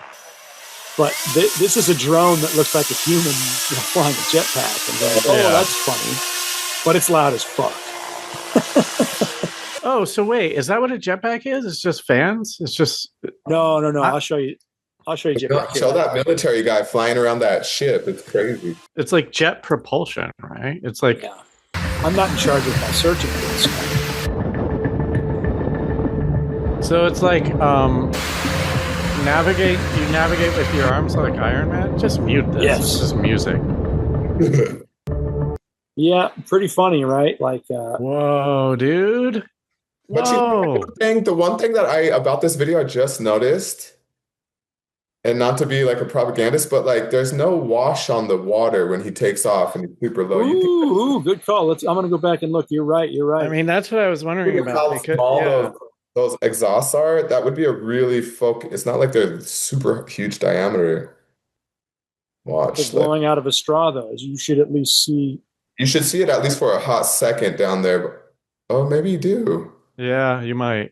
but this is a drone that looks like a human flying a jetpack. And going, that's funny, but it's loud as fuck. Oh, so wait, is that what a jetpack is? It's just fans? It's just no. I'll show you. Jetpack. Show that military guy flying around that ship. It's crazy. It's like jet propulsion, right? It's like I'm not in charge of my searching for this guy. So it's like navigate with your arms like Iron Man. Just mute this. Yes. It's just music. Yeah, pretty funny, right? Like whoa, dude. But the one thing that about this video I just noticed, and not to be like a propagandist, but like there's no wash on the water when he takes off and he's super low. Ooh, good call. I'm gonna go back and look. You're right. I mean, that's what I was wondering about. How small those exhausts are. That would be a really focus. It's not like they're super huge diameter. Watch. It's blowing out of a straw, though. You should at least see. You should see it at least for a hot second down there. Oh, maybe you do. Yeah, you might.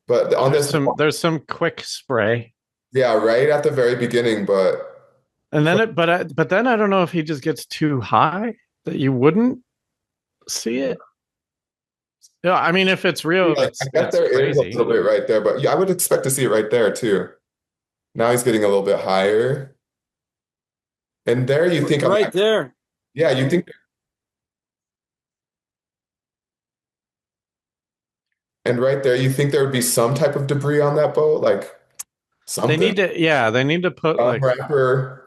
But on there's some quick spray. Yeah, right at the very beginning, but then but then I don't know if he just gets too high that you wouldn't see it. Yeah, I mean, if it's real, I bet there is a little bit right there, but I would expect to see it right there too. Now he's getting a little bit higher, and there you think there. Yeah, you think. And right there, you think there would be some type of debris on that boat, like something. They need to put like wrapper.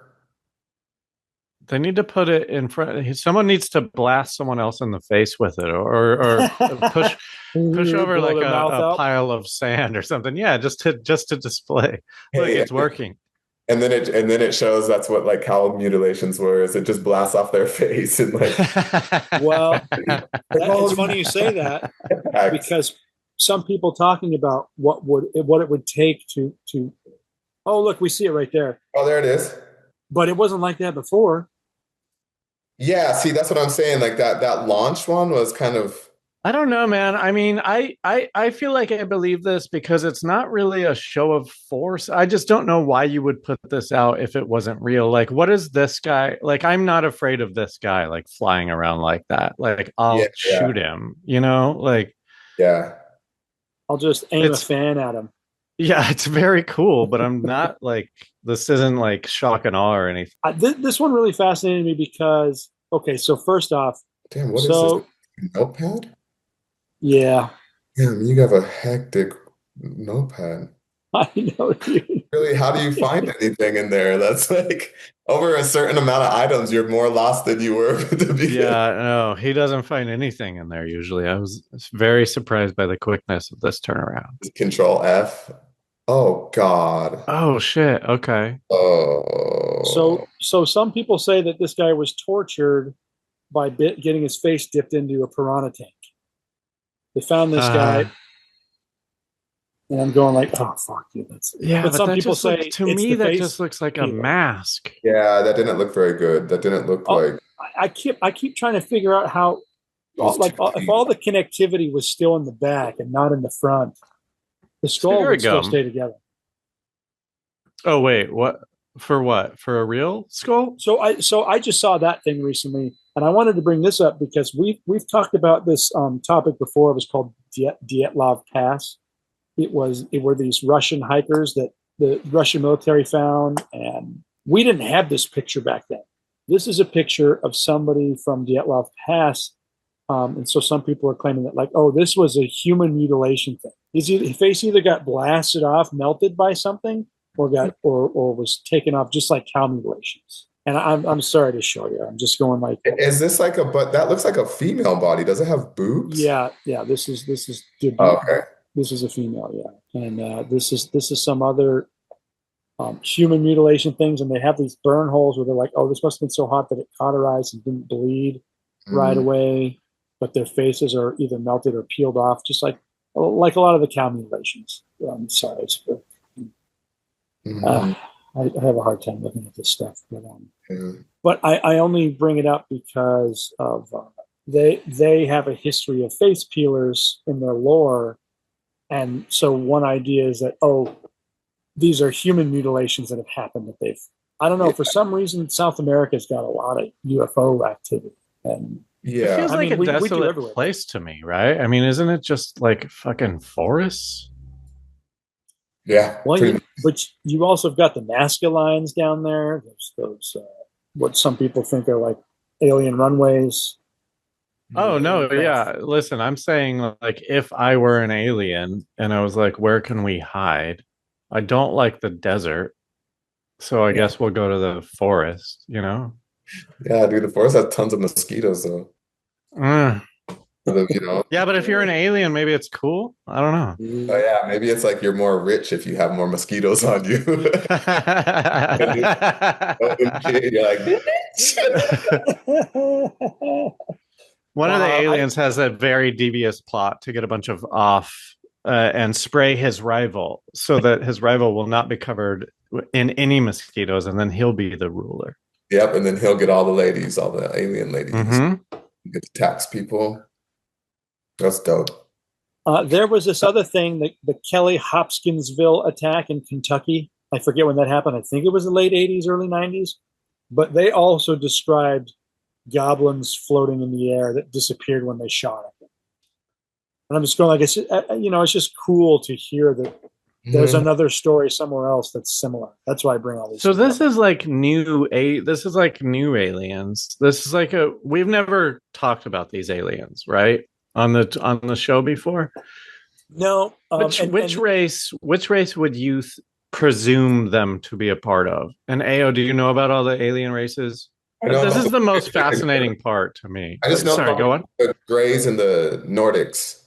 They need to put it in front. Someone needs to blast someone else in the face with it, or push over like a pile of sand or something. Yeah, just to display. Look, it's working. And then it shows that's what like how mutilations were. Is it just blasts off their face and like. Well, it's funny you say that because some people talking about what it would take to. Oh, look, we see it right there. Oh, there it is. But it wasn't like that before. Yeah, see, that's what I'm saying. Like that launch one was kind of. I don't know, man. I mean, I feel like I believe this because it's not really a show of force. I just don't know why you would put this out if it wasn't real. Like, what is this guy? Like, I'm not afraid of this guy, like, flying around like that. Like, I'll shoot him, Like, yeah. I'll just aim a fan at him. Yeah, it's very cool, but I'm not, like, this isn't, like, shock and awe or anything. This one really fascinated me because, okay, so first off. Damn, what is this? Notepad? Yeah. Damn, you have a hectic notepad. I know, dude. Really, how do you find anything in there? That's like over a certain amount of items, you're more lost than you were at the beginning. Yeah, no, he doesn't find anything in there usually. I was very surprised by the quickness of this turnaround. Control F. Oh, God. Oh, shit. Okay. Oh. So some people say that this guy was tortured by getting his face dipped into a piranha tank. They found this guy, and I'm going like, "Oh fuck you!" But some people say to me that just looks like a mask. Yeah, that didn't look very good. That didn't look like. I keep trying to figure out how, if all the connectivity was still in the back and not in the front, the skull would still stay together. Oh wait, what? For what? For a real skull? So I just saw that thing recently. And I wanted to bring this up because we've talked about this topic before. It was called Dyatlov Pass. It were these Russian hikers that the Russian military found, and we didn't have this picture back then. This is a picture of somebody from Dyatlov Pass And so some people are claiming that, like, oh, this was a human mutilation thing. His face either got blasted off, melted by something, or was taken off, just like cow mutilations. And I'm sorry to show you. I'm just going like, is this like but that looks like a female body. Does it have boobs? Yeah. This is Okay. This is a female, yeah, and this is some other human mutilation things, and they have these burn holes where they're like, oh, this must have been so hot that it cauterized and didn't bleed right away, but their faces are either melted or peeled off, just like a lot of the cow mutilations. I'm sorry, I have a hard time looking at this stuff, but I only bring it up because of they have a history of face peelers in their lore, and so one idea is that, oh, these are human mutilations that have happened that they've, I don't know, for some reason South America's got a lot of UFO activity, and it feels like a desolate place to me, right? I mean, isn't it just like fucking forests? Yeah. Well, but you also have got the Nazca lines down there. There's those what some people think are like alien runways. Oh no, yeah. Listen, I'm saying, like, if I were an alien and I was like, where can we hide? I don't like the desert, so I guess we'll go to the forest, you know? Yeah, dude, the forest has tons of mosquitoes, though. You know? Yeah, but if you're an alien, maybe it's cool. I don't know. Oh, yeah, maybe it's like you're more rich if you have more mosquitoes on you. You're like, one of the aliens has a very devious plot to get a bunch of off and spray his rival so that his rival will not be covered in any mosquitoes, and then he'll be the ruler. Yep, and then he'll get all the ladies, all the alien ladies. Get to tax people. That's dope. There was this other thing, the Kelly Hopkinsville attack in Kentucky. I forget when that happened. I think it was the late 80s, early 90s. But they also described goblins floating in the air that disappeared when they shot at them. And I'm just going like, it's just cool to hear that there's another story somewhere else that's similar. That's why I bring all these. So this is like new aliens. This is like we've never talked about these aliens, right? On the show before. No. Which race would you presume them to be a part of? And Ao, do you know about all the alien races? This is the most fascinating part to me. I just know go on. The Greys and the Nordics.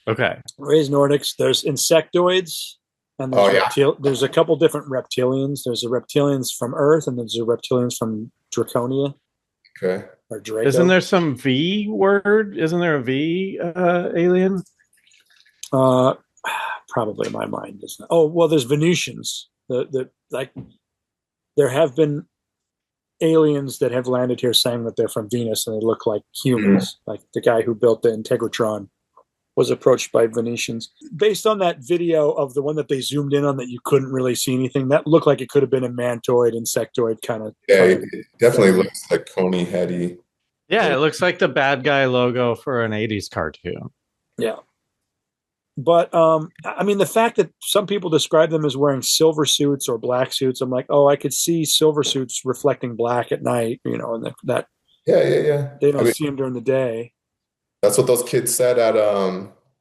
Okay. Greys, Nordics. There's insectoids. And there's a couple different reptilians. There's the reptilians from Earth, and there's the reptilians from Draconia. Okay. Or Draco. Isn't there some V word? Isn't there a V alien? Probably in my mind is not. Oh, well, there's Venusians. There have been aliens that have landed here saying that they're from Venus and they look like humans. Like the guy who built the Integratron was approached by Venetians. Based on that video of the one that they zoomed in on that you couldn't really see anything, that looked like it could have been a mantoid, insectoid kind of. Yeah, it definitely looks like Coney heady. Yeah, it looks like the bad guy logo for an 80s cartoon. Yeah. But, I mean, the fact that some people describe them as wearing silver suits or black suits, I'm like, oh, I could see silver suits reflecting black at night, and that. Yeah. They don't see them during the day. That's what those kids said at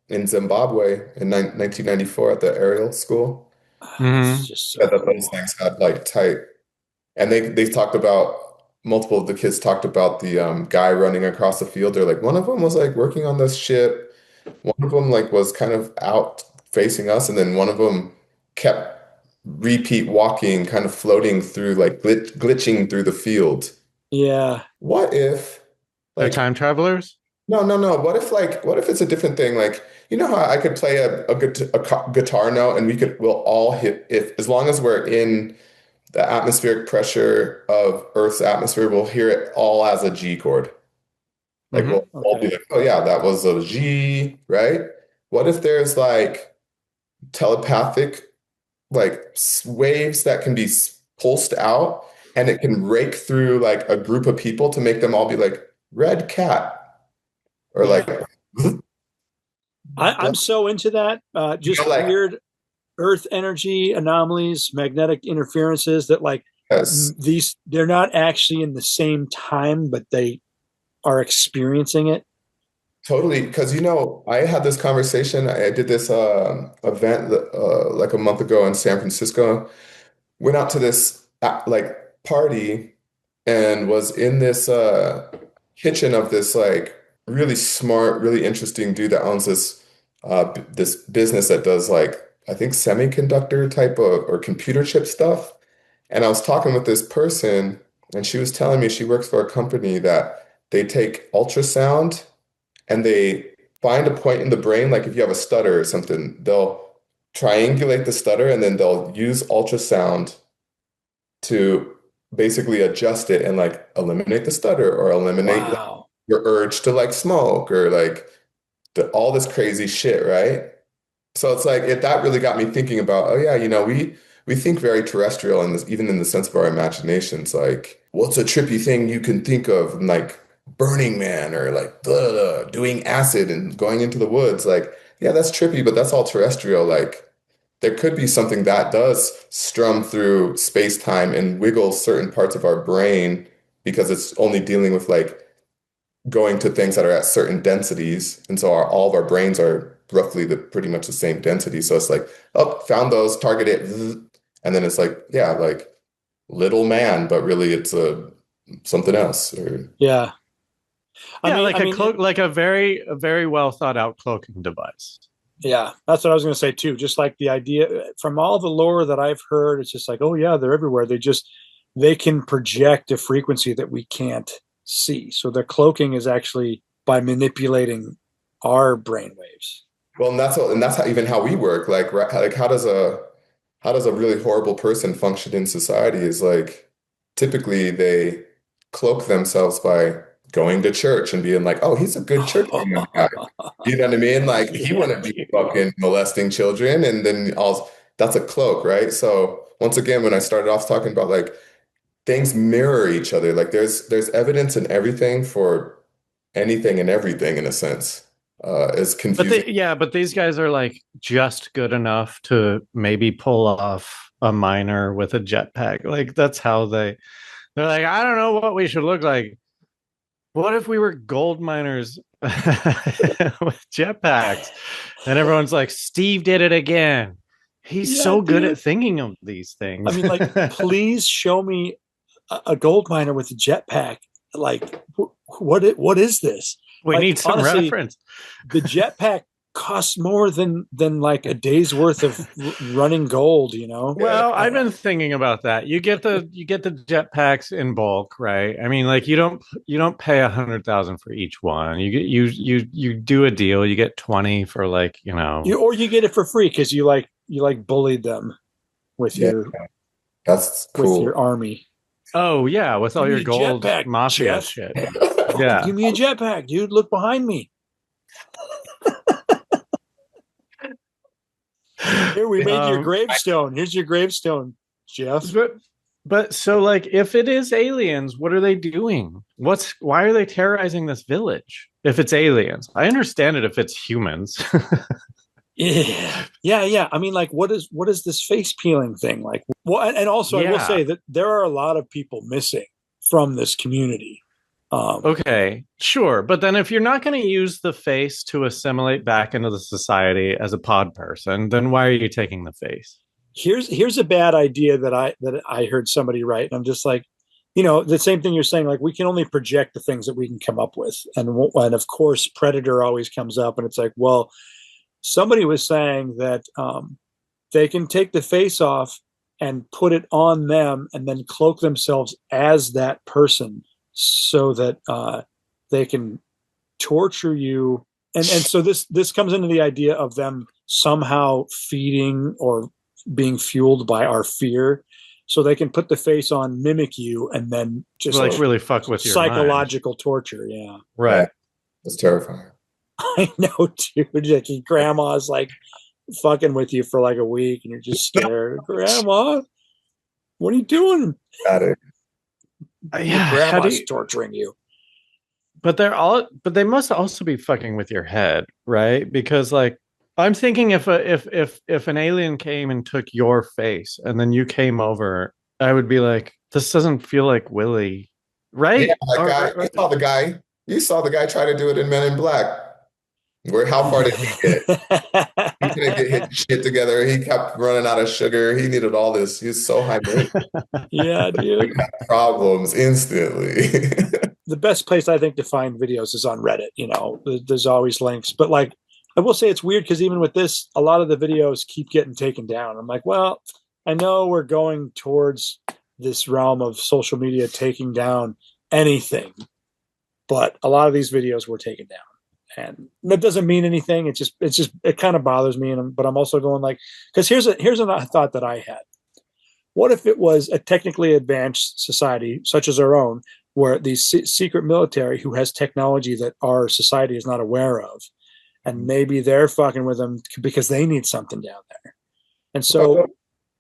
in Zimbabwe in 1994 at the aerial school. It's just so that those things had like tight, and they talked about multiple of the kids talked about the guy running across the field. They're like, one of them was like working on this ship, one of them like was kind of out facing us, and then one of them kept repeat walking, kind of floating through, like glitching through the field. Yeah. What if they're time travelers? No. What if it's a different thing? Like, you know how I could play a guitar note and we'll all hit it, as long as we're in the atmospheric pressure of Earth's atmosphere, we'll hear it all as a G chord. Like we'll all be like, oh yeah, that was a G, right? What if there's like telepathic like waves that can be pulsed out and it can rake through like a group of people to make them all be like red cat? Or like, I'm so into that. Just weird Earth energy anomalies, magnetic interferences that they're not actually in the same time, but they are experiencing it. Totally, because I had this conversation. I did this event like a month ago in San Francisco. Went out to this like party and was in this kitchen of this like really smart, really interesting dude that owns this business that does like I think semiconductor type of or computer chip stuff. And I was talking with this person, and she was telling me she works for a company that they take ultrasound and they find a point in the brain, like if you have a stutter or something, they'll triangulate the stutter and then they'll use ultrasound to basically adjust it and like eliminate the stutter or eliminate like, Wow. your urge to like smoke or like all this crazy shit, right? So it's like that really got me thinking about, oh yeah, we think very terrestrial in this, even in the sense of our imaginations. Like, what's a trippy thing you can think of, like Burning Man or like doing acid and going into the woods? Like, yeah, that's trippy, but that's all terrestrial. Like, there could be something that does strum through space-time and wiggle certain parts of our brain because it's only dealing with like going to things that are at certain densities. And so all of our brains are roughly pretty much the same density. So it's like, oh, found those, target it. And then it's like, yeah, like little man, but really it's something else. Yeah. Like a cloak, like a very well thought out cloaking device. Yeah, that's what I was going to say too. Just like the idea from all the lore that I've heard, it's just like, oh yeah, they're everywhere. They can project a frequency that we can't see. So their cloaking is actually by manipulating our brain waves. Well, and that's how we work. Like how does a really horrible person function in society is like typically they cloak themselves by going to church and being like, oh, he's a good church guy. You know what I mean? Like he wouldn't be fucking molesting children, and then that's a cloak, right? So once again, when I started off talking about like things mirror each other, like there's evidence in everything for anything and everything in a sense. It's confusing. But these guys are like just good enough to maybe pull off a miner with a jetpack. Like that's how they're like, I don't know what we should look like. What if we were gold miners with jetpacks? And everyone's like, Steve did it again. He's so good at thinking of these things. I mean, like, please show me a gold miner with a jetpack. Like, what is this? We need some reference. The jetpack costs more than like a day's worth of running gold, Well, I've been thinking about that. You get the jetpacks in bulk, right? I mean, like you don't pay 100,000 for each one. You do a deal. You get 20 for like or you get it for free because you bullied them with that's cool. with your army. Oh yeah, with all your gold mafia shit. Yeah, give me a jetpack, dude. Look behind me. Here, we made your gravestone. Here's your gravestone, Jeff. But so like if it is aliens, what are they doing? Why are they terrorizing this village? If it's aliens, I understand it if it's humans. Yeah. I mean, like, what is this face peeling thing like? Well, and also I will say that there are a lot of people missing from this community. Okay, sure. But then if you're not going to use the face to assimilate back into the society as a pod person, then why are you taking the face? Here's a bad idea that I heard somebody write. And I'm just like, the same thing you're saying, like we can only project the things that we can come up with. And of course, Predator always comes up and it's like, well, somebody was saying that they can take the face off and put it on them and then cloak themselves as that person so that they can torture you. And so this comes into the idea of them somehow feeding or being fueled by our fear. So they can put the face on, mimic you, and then just like really fuck with your psychological torture. Yeah. Right. That's terrifying. I know, dude. Like your grandma's like fucking with you for like a week and you're just scared. Grandma, what are you doing? Got it. Your grandma's torturing you. But they must also be fucking with your head, right? Because like I'm thinking if an alien came and took your face and then you came over, I would be like, this doesn't feel like Willy, right? Yeah, that guy. You saw the guy try to do it in Men in Black. How far did he get? He couldn't get his shit together. He kept running out of sugar. He needed all this. He was so high maintenance. Yeah, dude. Problems instantly. The best place I think to find videos is on Reddit. There's always links, but like I will say it's weird because even with this, a lot of the videos keep getting taken down. I'm like, well, I know we're going towards this realm of social media taking down anything, but a lot of these videos were taken down. And that doesn't mean anything. It kind of bothers me. But I'm also going like, because here's a thought that I had. What if it was a technically advanced society, such as our own, where the secret military who has technology that our society is not aware of, and maybe they're fucking with them because they need something down there. And so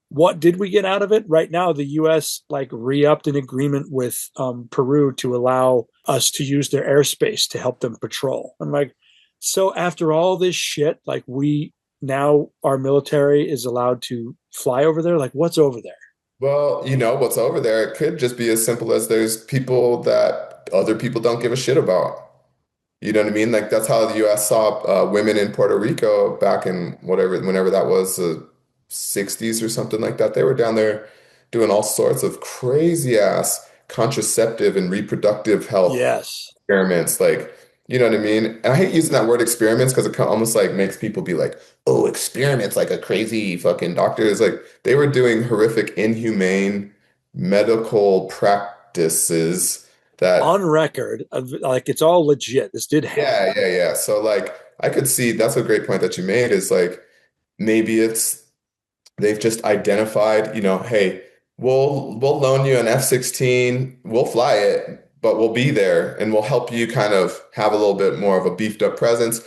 what did we get out of it? Right now, the U.S. like re-upped an agreement with Peru to allow us to use their airspace to help them patrol. I'm like, so after all this shit, like our military is allowed to fly over there? Like, what's over there? Well, what's over there, it could just be as simple as there's people that other people don't give a shit about. You know what I mean? Like that's how the U.S. saw women in Puerto Rico back in whenever that was, the 60s or something like that. They were down there doing all sorts of crazy ass contraceptive and reproductive health experiments. Like, you know what I mean? And I hate using that word experiments because it almost like makes people be like, oh, experiments, like a crazy fucking doctor. It's like they were doing horrific, inhumane medical practices that on record, like it's all legit. This did happen. Yeah. So like I could see that's a great point that you made is like maybe they've just identified, hey, we'll loan you an F-16, we'll fly it, but we'll be there and we'll help you kind of have a little bit more of a beefed up presence.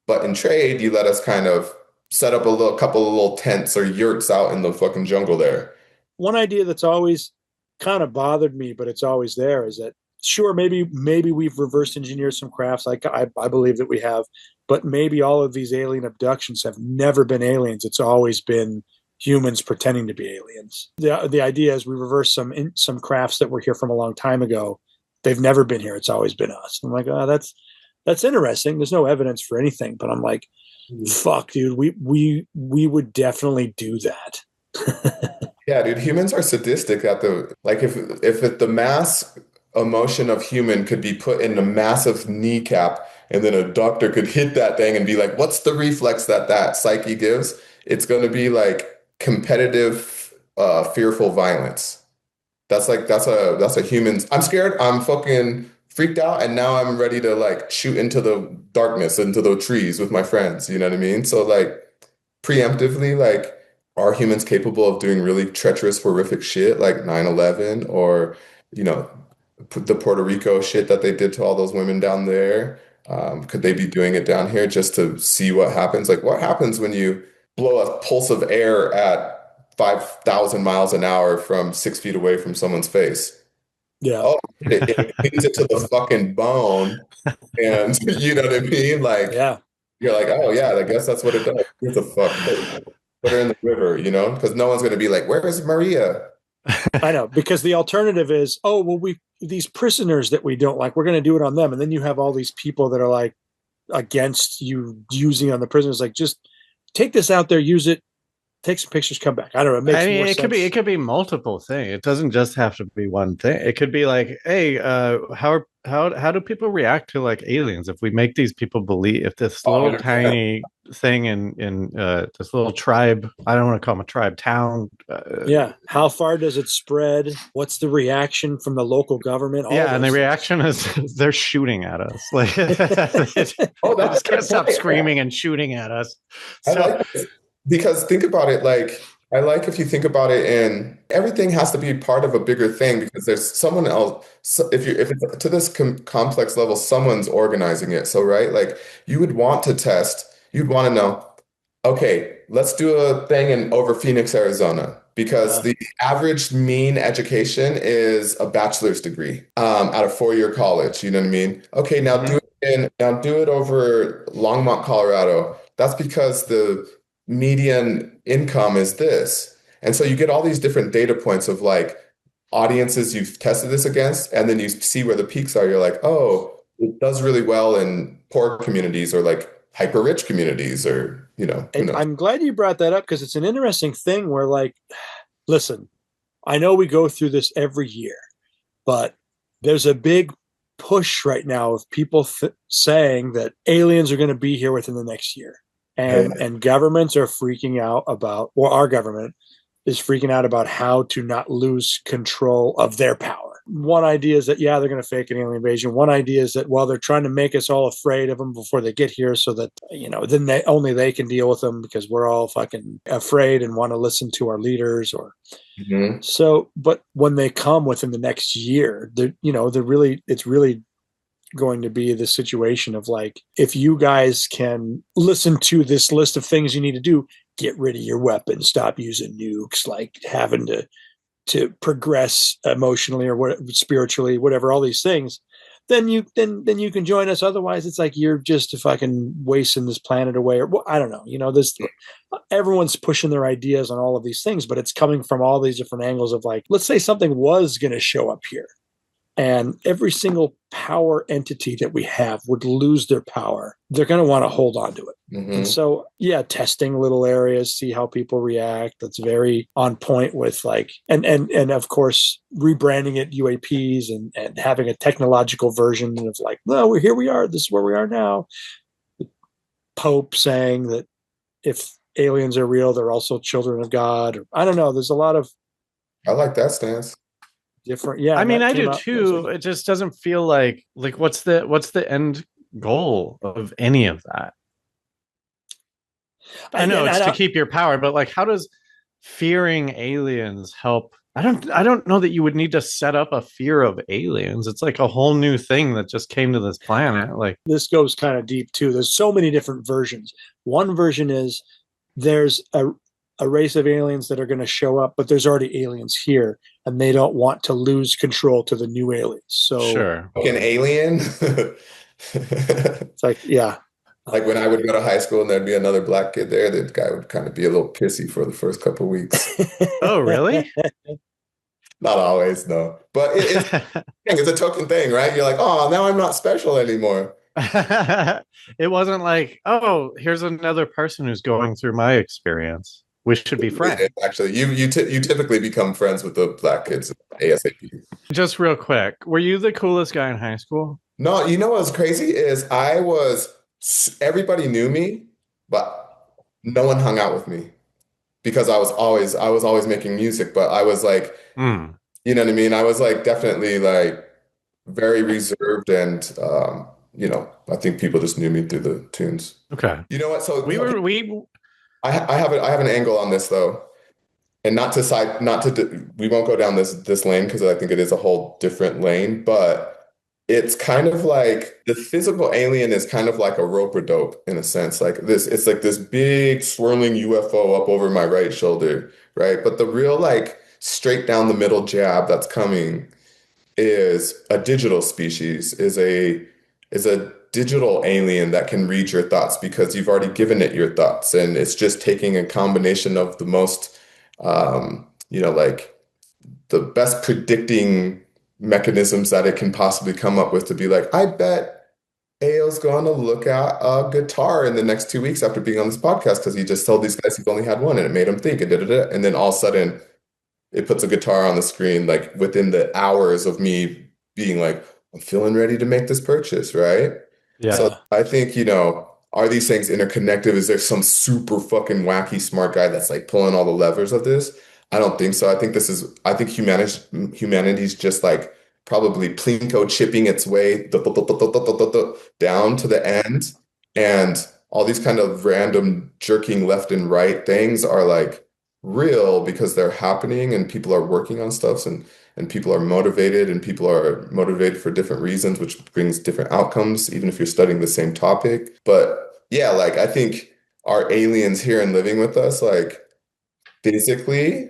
But in trade, you let us kind of set up couple of little tents or yurts out in the fucking jungle there. One idea that's always kind of bothered me, but it's always there, is that sure, maybe we've reverse engineered some crafts. Like I believe that we have, but maybe all of these alien abductions have never been aliens. It's always been humans pretending to be aliens. The idea is we reverse some crafts that were here from a long time ago. They've never been here. It's always been us. I'm like, oh, that's interesting. There's no evidence for anything, but I'm like, fuck, dude, we would definitely do that. Yeah, dude, humans are sadistic if the mass emotion of human could be put in a massive kneecap and then a doctor could hit that thing and be like, what's the reflex that psyche gives? It's going to be like competitive, fearful violence. That's a human's, I'm scared, I'm fucking freaked out, and now I'm ready to like shoot into the darkness, into the trees with my friends. You know what I mean? So like preemptively, like, are humans capable of doing really treacherous, horrific shit like 9/11 or, the Puerto Rico shit that they did to all those women down there? Could they be doing it down here just to see what happens? Like, what happens when you blow a pulse of air at 5,000 miles an hour from 6 feet away from someone's face? Yeah. Oh, it hits it to the fucking bone. And you know what I mean? Like, yeah. You're like, oh, yeah, I guess that's what it does. What the fuck? Put her in the river, because no one's going to be like, where is Maria? I know, because the alternative is, oh, well, these prisoners that we don't like, we're going to do it on them. And then you have all these people that are like against you using on the prisoners. Like, just take this out there, use it, take some pictures, come back. I don't know. It makes more sense. It could be multiple things. It doesn't just have to be one thing. It could be like, hey, how do people react to like aliens if we make these people believe, if this little 100%. Tiny thing in this little tribe, I don't want to call them a tribe, town. How far does it spread? What's the reaction from the local government? And the reaction is they're shooting at us. Like, they just can't stop screaming and shooting at us. So, because think about it, like, I like if you think about it, and everything has to be part of a bigger thing because there's someone else. So if it's to this complex level, someone's organizing it. So, right, like you would want to test, you'd want to know, okay, let's do a thing over Phoenix, Arizona, because the average mean education is a bachelor's degree out of 4-year college. You know what I mean? Okay, now do it over Longmont, Colorado. That's because the median income is this. And so you get all these different data points of like audiences you've tested this against, and then you see where the peaks are. You're like, oh, it does really well in poor communities or like hyper rich communities, or, you know, who And knows? I'm glad you brought that up because it's an interesting thing where, like, listen, I know we go through this every year, but there's a big push right now of people saying that aliens are going to be here within the next year. And governments are freaking out about, or our government is freaking out about how to not lose control of their power. One idea is that, yeah, they're going to fake an alien invasion. One idea is that, well, they're trying to make us all afraid of them before they get here so that, you know, then only they can deal with them because we're all fucking afraid and want to listen to our leaders. Or so, but when they come within the next year, it's really going to be the situation of, like, if you guys can listen to this list of things you need to do, get rid of your weapons, stop using nukes, like having to progress emotionally or spiritually, whatever, all these things, then you can join us. Otherwise, it's like you're just fucking wasting this planet away. Or, well, I don't know. You know, everyone's pushing their ideas on all of these things, but it's coming from all these different angles of, like, let's say something was going to show up here, and every single power entity that we have would lose their power. They're going to want to hold on to it. And so, yeah, testing little areas, see how people react. That's very on point with, like, and of course, rebranding it UAPs and having a technological version of, like, no, here we are. This is where we are now. The Pope saying that if aliens are real, they're also children of God. I don't know. There's a lot of, I like that stance. different. Yeah. I mean, I do out, too. It just doesn't feel like what's the end goal of any of that? I know it's to keep your power, but, like, how does fearing aliens help? I don't know that you would need to set up a fear of aliens. It's like a whole new thing that just came to this planet. Like, this goes kind of deep too. There's so many different versions. One version is there's a race of aliens that are going to show up, but there's already aliens here, and they don't want to lose control to the new aliens. So, sure, an alien. It's like, yeah. Like when I would go to high school and there'd be another black kid there, the guy would kind of be a little pissy for the first couple of weeks. Oh, really? Not always, no. But it's a token thing, right? You're like, oh, now I'm not special anymore. It wasn't like, oh, here's another person who's going through my experience. We should be friends. Actually, you typically become friends with the black kids ASAP. Just real quick, were you the coolest guy in high school? No, you know what's crazy is everybody knew me, but no one hung out with me because I was always making music, but I was like, you know what I mean? I was like definitely like very reserved, and I think people just knew me through the tunes. Okay. You know what? So we I have an angle on this though. And we won't go down this lane because I think it is a whole different lane, but it's kind of like the physical alien is kind of like a rope-a-dope in a sense. Like it's like this big swirling UFO up over my right shoulder, right? But the real, like, straight down the middle jab that's coming is a digital species, is a digital alien that can read your thoughts because you've already given it your thoughts, and it's just taking a combination of the most like the best predicting mechanisms that it can possibly come up with to be like, I bet Ao's going to look at a guitar in the next 2 weeks after being on this podcast because he just told these guys he's only had one and it made him think and da-da-da. And then all of a sudden it puts a guitar on the screen, like within the hours of me being like, I'm feeling ready to make this purchase, right? Yeah. So I think, are these things interconnected? Is there some super fucking wacky smart guy that's like pulling all the levers of this? I don't think so. I think humanity's just like probably Plinko chipping its way down to the end. And all these kind of random jerking left and right things are like real because they're happening and people are working on stuff, and people are motivated, and people are motivated for different reasons, which brings different outcomes, even if you're studying the same topic. But yeah, like I think our aliens here and living with us, like physically,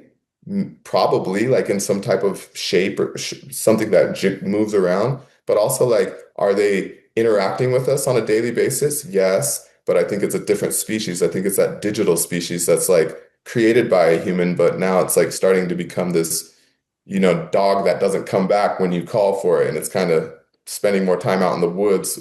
probably like in some type of shape or something that moves around, but also like, are they interacting with us on a daily basis? Yes, but I think it's a different species. I think it's that digital species that's like created by a human, but now it's like starting to become this, dog that doesn't come back when you call for it, and it's kind of spending more time out in the woods,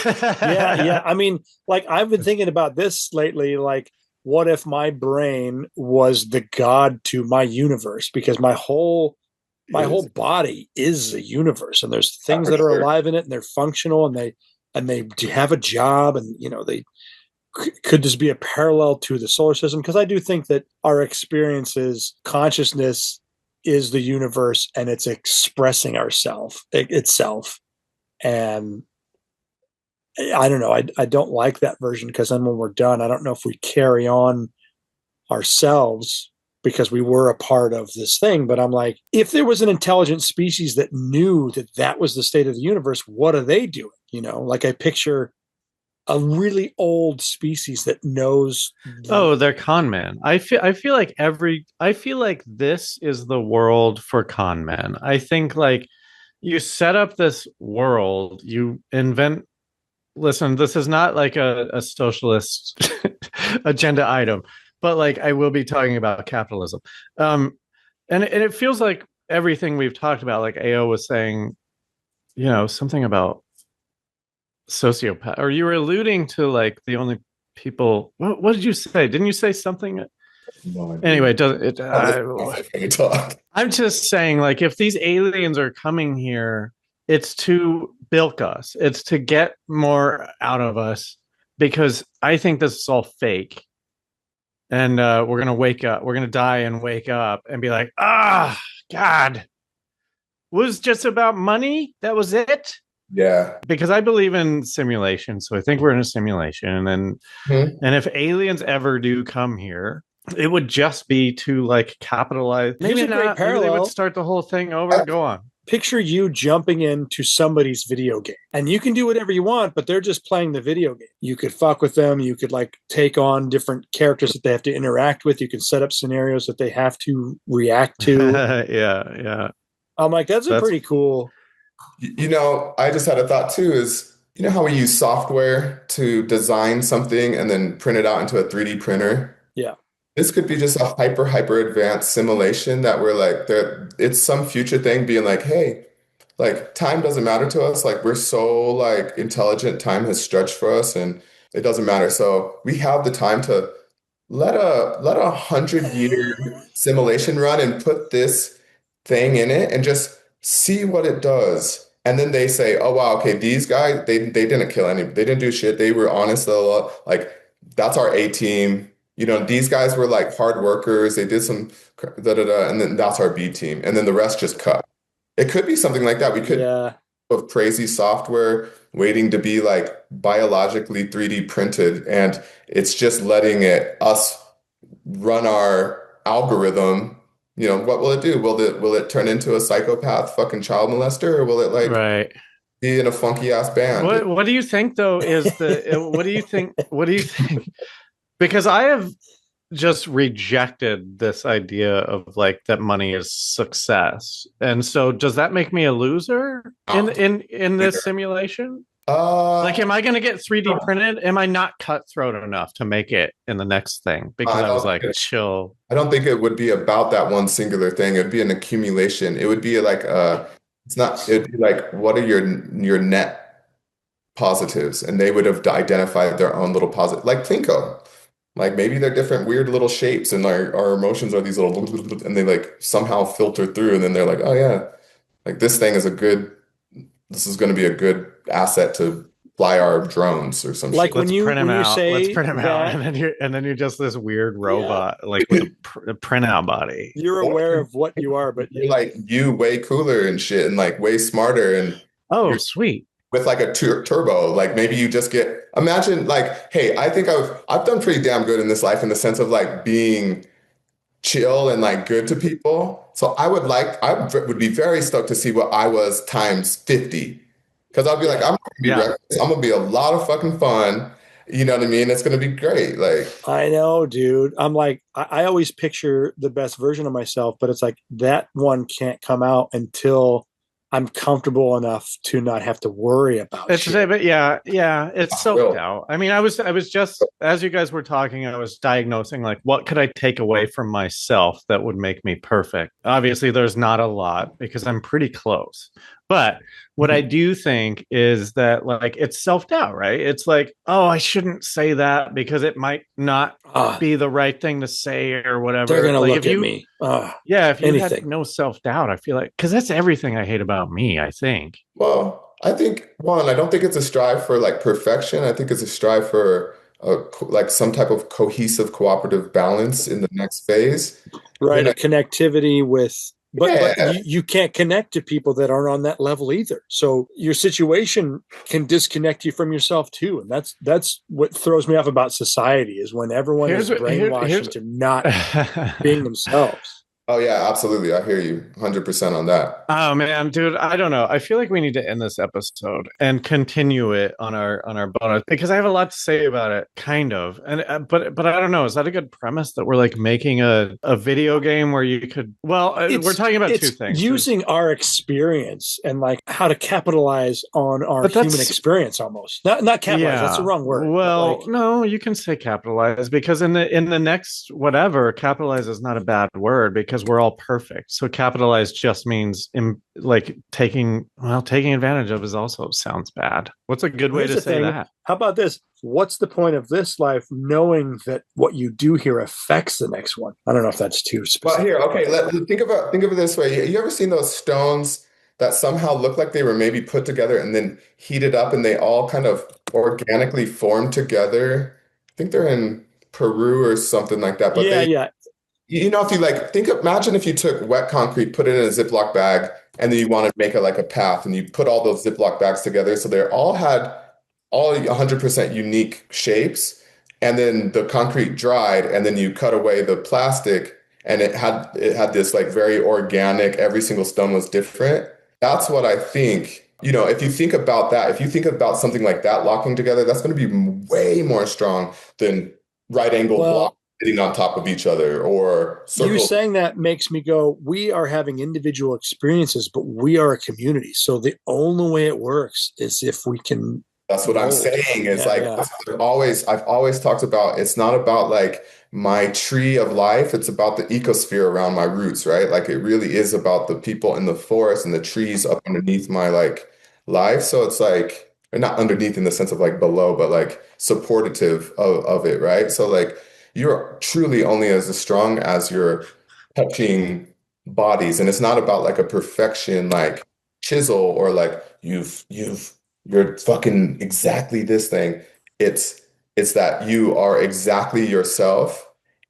Yeah. I mean, like I've been thinking about this lately. Like, what if my brain was the god to my universe? Because my whole body is a universe, and there's things For that are sure. alive in it, and they're functional, and they have a job, and they could this be a parallel to the solar system? Because I do think that our experiences, consciousness is the universe, and it's expressing itself. And I don't know. I don't like that version, because then when we're done, I don't know if we carry on ourselves because we were a part of this thing. But I'm like, if there was an intelligent species that knew that that was the state of the universe, what are they doing? Like I picture a really old species that knows. Oh, they're con men. I feel like this is the world for con men. I think like you set up this world, you invent. Listen, this is not like a socialist agenda item, but like I will be talking about capitalism. And it feels like everything we've talked about, like AO was saying, something about sociopath, or you were alluding to like the only people. What did you say? Didn't you say something? No idea. Anyway, does it? Talk. I'm just saying, like, if these aliens are coming here, it's to bilk us. It's to get more out of us, because I think this is all fake. And we're gonna wake up. We're gonna die and wake up and be like, God, was just about money. That was it. Yeah. Because I believe in simulation, so I think we're in a simulation, and if aliens ever do come here, it would just be to like capitalize. Here's Maybe a great not. Maybe they parallel. would start the whole thing over. Go on. Picture you jumping into somebody's video game, and you can do whatever you want, but they're just playing the video game. You could fuck with them. You could like take on different characters that they have to interact with. You can set up scenarios that they have to react to. Yeah. I'm like, that's pretty cool. I just had a thought too, is how we use software to design something and then print it out into a 3D printer? Yeah. This could be just a hyper advanced simulation that we're like, it's some future thing being like, hey, like time doesn't matter to us. Like we're so like intelligent, time has stretched for us and it doesn't matter. So we have the time to let a 100-year simulation run and put this thing in it and just see what it does. And then they say, oh wow, okay, these guys, they didn't kill they didn't do shit. They were honest, like that's our A team. These guys were like hard workers. They did some and then that's our B team. And then the rest just cut. It could be something like that. We could have crazy software waiting to be like biologically 3D printed, and it's just letting us run our algorithm. What will it do? Will it turn into a psychopath fucking child molester, or will it like be in a funky ass band? What do you think though is what do you think? Because I have just rejected this idea of like that money is success. And so does that make me a loser in this simulation? Like, am I going to get 3D printed? Am I not cutthroat enough to make it in the next thing? Because I was like, chill. I don't think it would be about that one singular thing. It would be an accumulation. It would be like it'd be like, what are your net positives? And they would have identified their own little positive, like Plinko. Like maybe they're different weird little shapes, and our emotions are these little, and they like somehow filter through, and then they're like, oh yeah, like this is going to be a good asset to fly our drones or some like shit. when you say let's print them out, and then you're just this weird robot like with a printout body. You're aware of what you are, but you're like way cooler and shit, and like way smarter, and sweet. With like a turbo, like maybe you just imagine like, hey, I think I've done pretty damn good in this life in the sense of like being chill and like good to people. So I would be very stoked to see what I was times 50. Because I'll be like, I'm gonna be reckless. I'm gonna be a lot of fucking fun. You know what I mean? It's gonna be great. Like I know, dude. I'm like, I always picture the best version of myself, but it's like that one can't come out until I'm comfortable enough to not have to worry about it. But yeah, it's soaked out. I mean, I was just, as you guys were talking, I was diagnosing like, what could I take away from myself that would make me perfect? Obviously, there's not a lot because I'm pretty close. But what I do think is that like it's self-doubt, right? It's like, oh, I shouldn't say that because it might not be the right thing to say or whatever. They're gonna like look at me. if you had Anything. no self-doubt, I feel like because that's everything I hate about me, I think. Well, I think one, I don't think it's a strive for like perfection. I think it's a strive for like some type of cohesive cooperative balance in the next phase. Right, Then a connectivity with, but yeah, you can't connect to people that aren't on that level either. So your situation can disconnect you from yourself too, and that's what throws me off about society is when everyone is brainwashed into not being themselves. oh yeah, absolutely. I hear you 100% on that. Oh man, dude, I don't know. I feel like we need to end this episode and continue it on our bonus because I have a lot to say about it, kind of. And but I don't know. Is that a good premise that we're like making a video game where you could? Well, we're talking about two things. Using our experience and like how to capitalize on our human experience, almost not capitalize. Yeah. That's the wrong word. Well, no, you can say capitalize because in the next whatever, capitalize is not a bad word because we're all perfect. So capitalize just means like taking advantage of is also sounds bad. What's a good way to say that? How about this? What's the point of this life knowing that what you do here affects the next one? I don't know if that's too specific. Well, here, okay, think of it this way. You ever seen those stones that somehow look like they were maybe put together and then heated up and they all kind of organically formed together? I think they're in Peru or something like that. But yeah. You know, if you like imagine if you took wet concrete, put it in a Ziploc bag, and then you wanted to make it like a path, and you put all those Ziploc bags together, so they all had all 100% unique shapes, and then the concrete dried, and then you cut away the plastic, and it had this like very organic. Every single stone was different. That's what I think. You know, if you think about that, if you think about something like that locking together, that's going to be way more strong than right angled blocks sitting on top of each other or circles. You saying that makes me go, we are having individual experiences, but we are a community. So the only way it works is if we can. That's what I'm saying. It's I've always talked about, it's not about like my tree of life. It's about the ecosphere around my roots, right? Like it really is about the people in the forest and the trees up underneath my like life. So it's like, or not underneath in the sense of like below, but like supportive of it, right? So like, you're truly only as strong as your touching bodies. And it's not about like a perfection, like chisel or like you're fucking exactly this thing. It's that you are exactly yourself.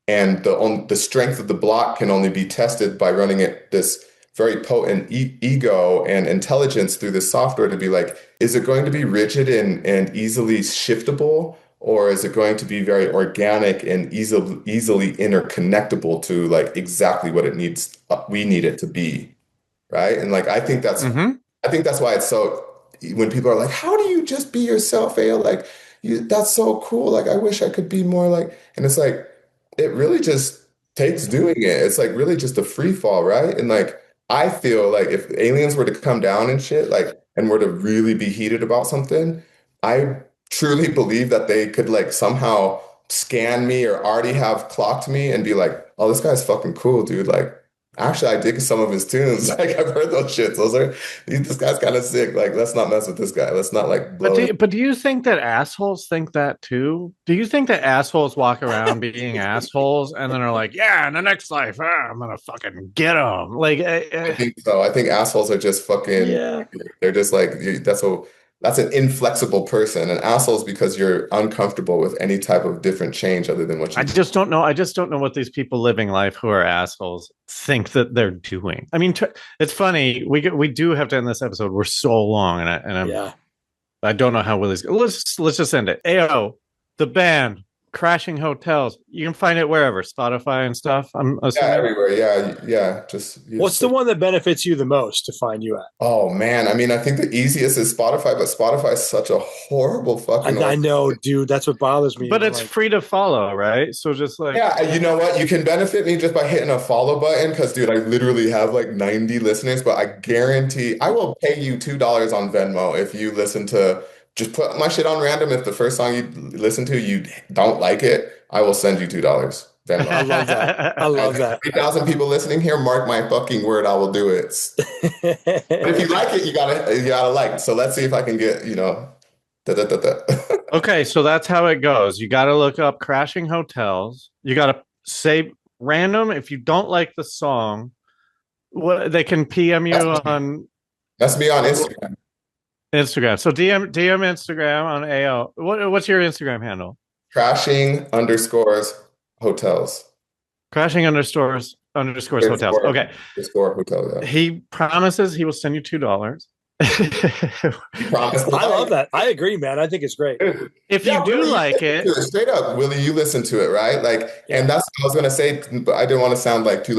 And the strength of the block can only be tested by running it this very potent ego and intelligence through this software to be like, is it going to be rigid and easily shiftable? Or is it going to be very organic and easily interconnectable to like exactly what it needs, we need it to be, right? And like I think that's why it's so, when people are like, how do you just be yourself, Ayo? Like that's so cool. Like I wish I could be more like, and it's like it really just takes doing it. It's like really just a free fall, right? And like I feel like if aliens were to come down and shit, like and were to really be heated about something, I truly believe that they could like somehow scan me or already have clocked me and be like, oh, this guy's fucking cool, dude. Like, actually, I dig some of his tunes. Like, I've heard those shits. This guy's kind of sick. Like, let's not mess with this guy. Let's not like blow But do you think that assholes think that too? Do you think that assholes walk around being assholes and then are like, yeah, in the next life, I'm gonna fucking get them? Like, I think so. I think assholes are just fucking. Yeah. They're just like that's an inflexible person. And assholes because you're uncomfortable with any type of different change other than what you. I just don't know what these people living life who are assholes think that they're doing. I mean, it's funny. We do have to end this episode. We're so long, and I don't know how Willie's. Let's just end it. Ayo, the band. Crashing Hotels. You can find it wherever, Spotify and stuff. I'm assuming. Yeah, everywhere. Yeah. What's the one that benefits you the most to find you at? Oh man, I mean, I think the easiest is Spotify, but Spotify is such a horrible fucking. I know, dude. That's what bothers me. But it's free to follow, right? So just like you know what? You can benefit me just by hitting a follow button because, dude, I literally have like 90 listeners, but I guarantee I will pay you $2 on Venmo if you listen to. Just put my shit on random. If the first song you listen to, you don't like it, I will send you $2. I love that. I love that. 3,000 people listening here, mark my fucking word, I will do it. But if you like it, you gotta like. So let's see if I can get, Okay, so that's how it goes. You got to look up crashing hotels. You got to say random. If you don't like the song, what they can PM you on. That's me on Instagram. Instagram. So DM Instagram on AO. What's your Instagram handle? Crashing_hotels. Crashing underscores hotels. Okay. Hotel, yeah. He promises he will send you $2. I love that. I agree, man. I think it's great. If you do like it, straight up, Willie, you listen to it, right? And that's what I was gonna say, but I didn't want to sound like too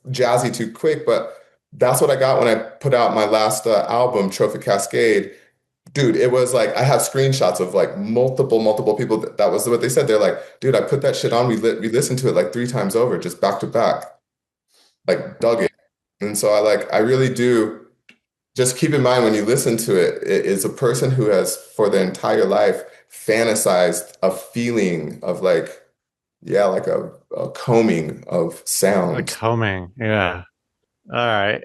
jazzy too quick. But that's what I got when I put out my last album, Trophic Cascade. Dude, it was I have screenshots of multiple people. That was what they said. They're like, dude, I put that shit on. We listened to it 3 times over, just back to back, dug it. And so I really do. Just keep in mind when you listen to it, it is a person who has for their entire life fantasized a feeling of a combing of sound. A combing, yeah. All right.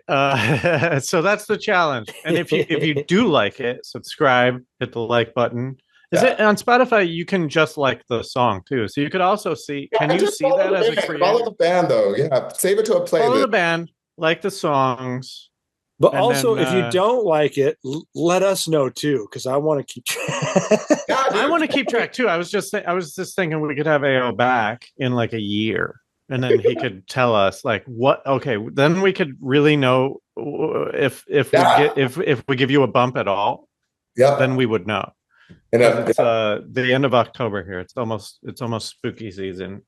So that's the challenge. And if you do like it, subscribe, hit the like button. Is it on Spotify? You can just like the song too. So you could also see. Can you see that as a creator? Follow the band though. Yeah, save it to a playlist. Follow the band, like the songs. But also, if you don't like it, let us know too, because I want to keep track. I want to keep track too. I was just thinking we could have AO back in a year, and then he could tell us what. Okay, then we could really know if we give you a bump at all. Yeah, then we would know. And it's the end of October here. It's almost spooky season.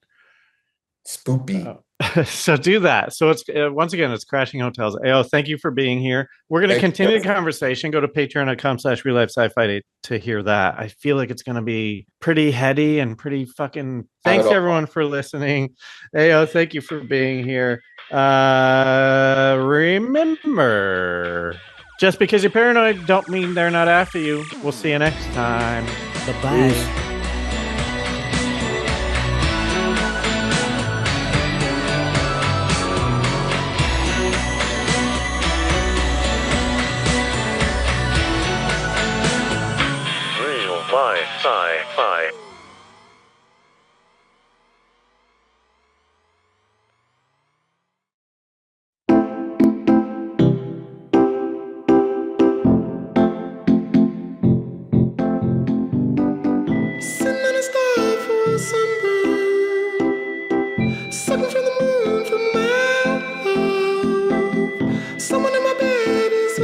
Spoopy. So do that. So it's once again, it's Crashing Hotels. AO, thank you for being here. We're going to continue the conversation. Go to patreon.com/RealLifeSciFi to hear that. I feel like it's going to be pretty heady and pretty fucking. Thanks everyone for listening. AO, thank you for being here. Remember, just because you're paranoid don't mean they're not after you. We'll see you next time. Bye-bye. Sci-Fi. Sitting on a star for a sunburn, sucking from the moon for my love. Someone in my bed is a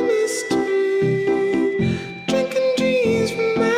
mystery, drinking dreams from my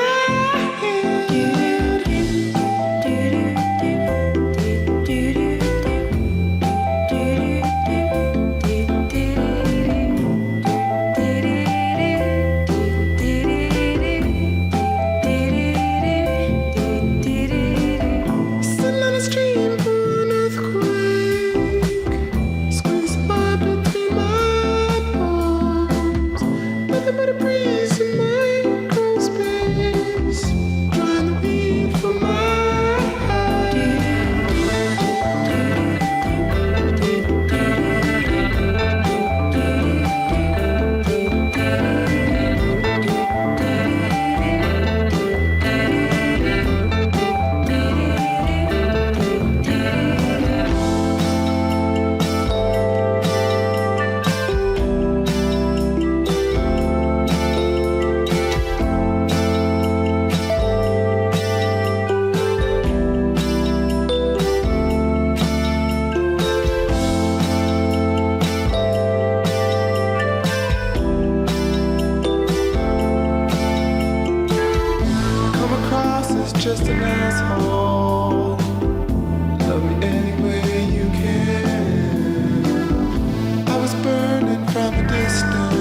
just an asshole. Love me any way you can. I was burning from a distance.